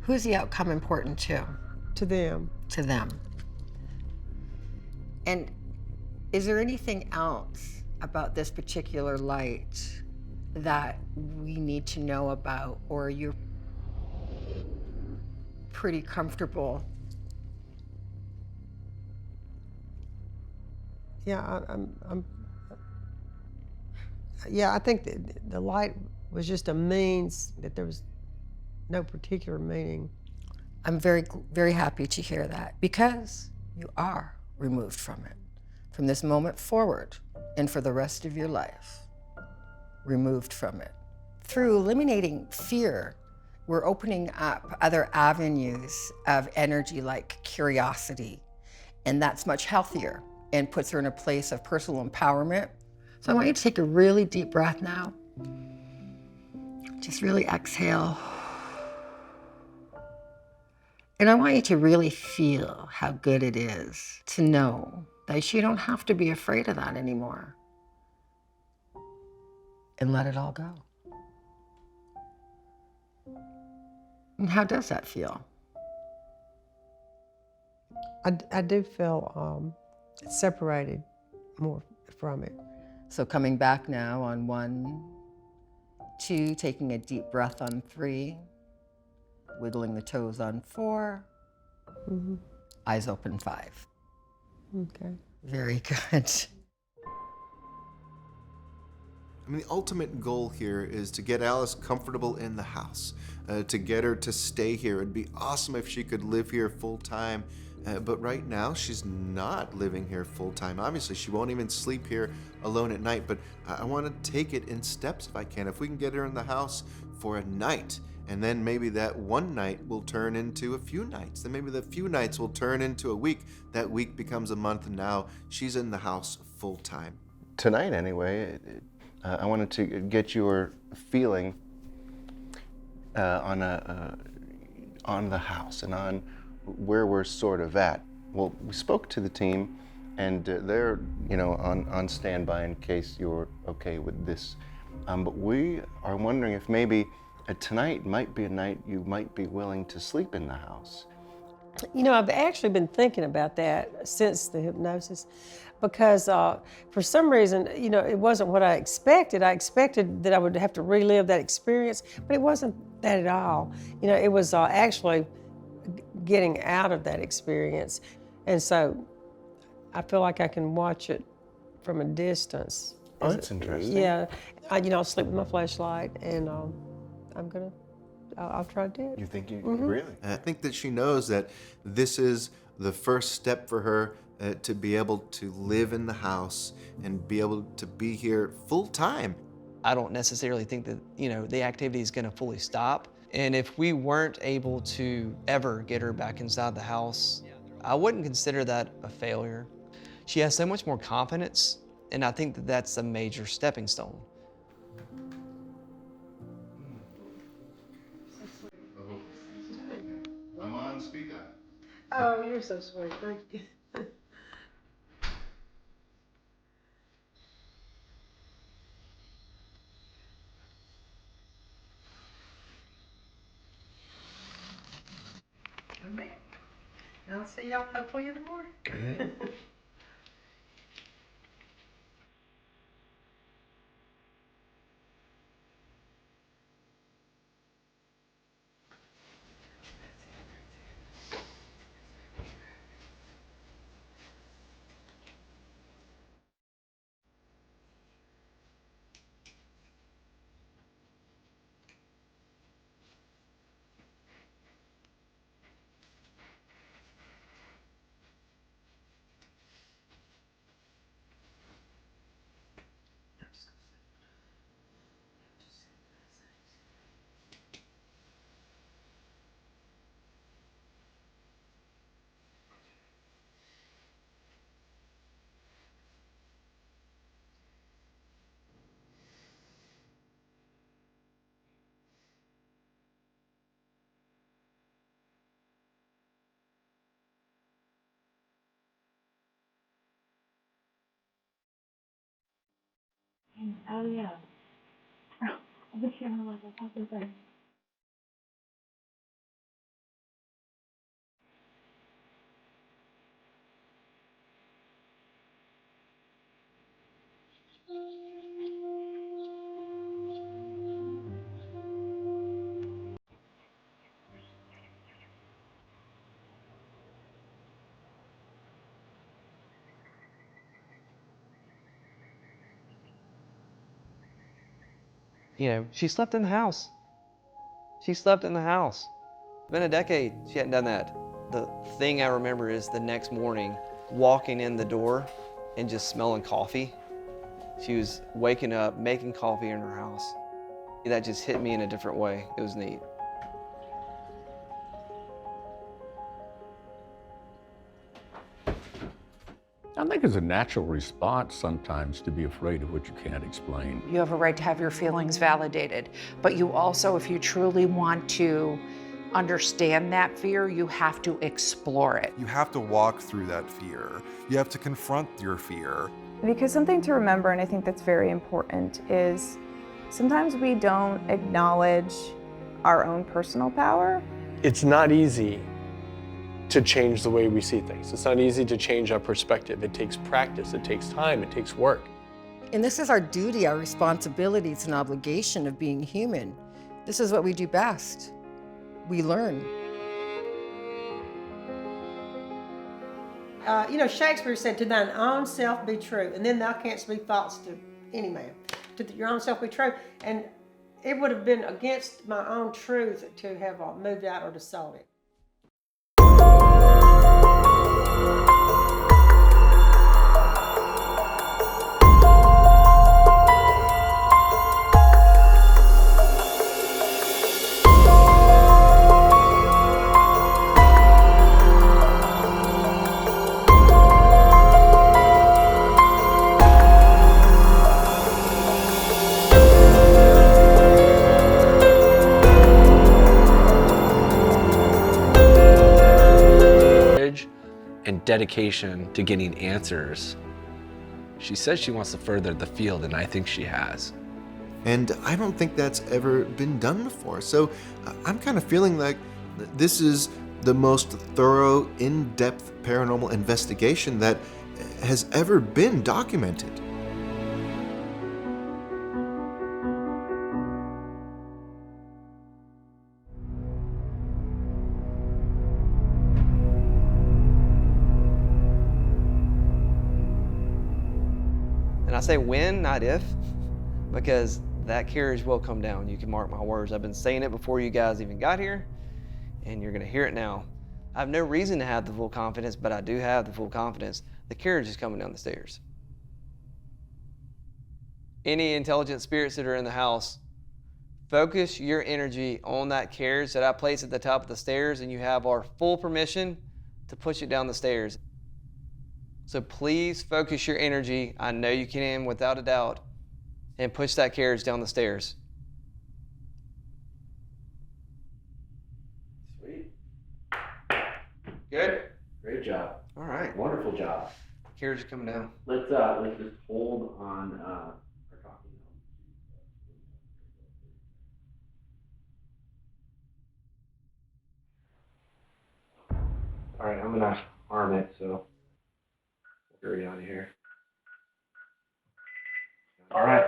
Who's the outcome important to? To them. To them. And is there anything else about this particular light that we need to know about, or you're pretty comfortable? Yeah, I'm Yeah, I think that the light was just a means, that there was no particular meaning. I'm very, very happy to hear that, because you are removed from it. From this moment forward and for the rest of your life, removed from it. Through eliminating fear, we're opening up other avenues of energy like curiosity, and that's much healthier and puts her in a place of personal empowerment. So I want you to take a really deep breath now. Just really exhale. And I want you to really feel how good it is to know that you don't have to be afraid of that anymore. And let it all go. And how does that feel? I do feel separated more from it. So coming back now on 1, 2, taking a deep breath on 3, wiggling the toes on 4, eyes open 5. Okay. Very good. I mean, the ultimate goal here is to get Alice comfortable in the house, to get her to stay here. It'd be awesome if she could live here full time, but right now she's not living here full time. Obviously, she won't even sleep here alone at night, but I want to take it in steps if I can. If we can get her in the house for a night, and then maybe that one night will turn into a few nights. Then maybe the few nights will turn into a week. That week becomes a month, and now she's in the house full time. Tonight, anyway, I wanted to get your feeling on the house and on where we're sort of at. Well, we spoke to the team, and they're on standby in case you're okay with this. But we are wondering if maybe tonight might be a night you might be willing to sleep in the house. You know, I've actually been thinking about that since the hypnosis, because for some reason, it wasn't what I expected. I expected that I would have to relive that experience, but it wasn't that at all. It was actually getting out of that experience. And so I feel like I can watch it from a distance. Oh, that's interesting. Yeah. I'll sleep with my flashlight, and I'll try to do it. You think you really? I think that she knows that this is the first step for her to be able to live in the house and be able to be here full time. I don't necessarily think that, the activity is gonna fully stop. And if we weren't able to ever get her back inside the house, I wouldn't consider that a failure. She has so much more confidence, and I think that that's a major stepping stone. I'm on speaker. Oh, you're so sweet. Thank you. I'll see y'all hopefully in the morning. Okay. Oh, yeah. Oh, the camera was on top of there. You know, she slept in the house. She slept in the house. It's been a decade she hadn't done that. The thing I remember is the next morning, walking in the door and just smelling coffee. She was waking up, making coffee in her house. That just hit me in a different way. It was neat. I think it's a natural response sometimes to be afraid of what you can't explain. You have a right to have your feelings validated, but you also, if you truly want to understand that fear, you have to explore it. You have to walk through that fear. You have to confront your fear. Because something to remember, and I think that's very important, is sometimes we don't acknowledge our own personal power. It's not easy to change the way we see things. It's not easy to change our perspective. It takes practice, it takes time, it takes work. And this is our duty, our responsibility. It's an obligation of being human. This is what we do best. We learn. You know, Shakespeare said, "To thine own self be true, and then thou canst be false to any man." To your own self be true. And it would have been against my own truth to have moved out or to sold it. And dedication to getting answers. She says she wants to further the field, and I think she has. And I don't think that's ever been done before. So I'm kind of feeling like this is the most thorough, in-depth paranormal investigation that has ever been documented. And I say when, not if, because that carriage will come down. You can mark my words. I've been saying it before you guys even got here, and you're gonna hear it now. I have no reason to have the full confidence, but I do have the full confidence. The carriage is coming down the stairs. Any intelligent spirits that are in the house, focus your energy on that carriage that I place at the top of the stairs, and you have our full permission to push it down the stairs. So please focus your energy, I know you can without a doubt, and push that carriage down the stairs. Sweet. Good? Great job. All right. Wonderful job. Carriage is coming down. Let's just hold on our coffee. All right, I'm gonna arm it, so we'll get out of here. All right.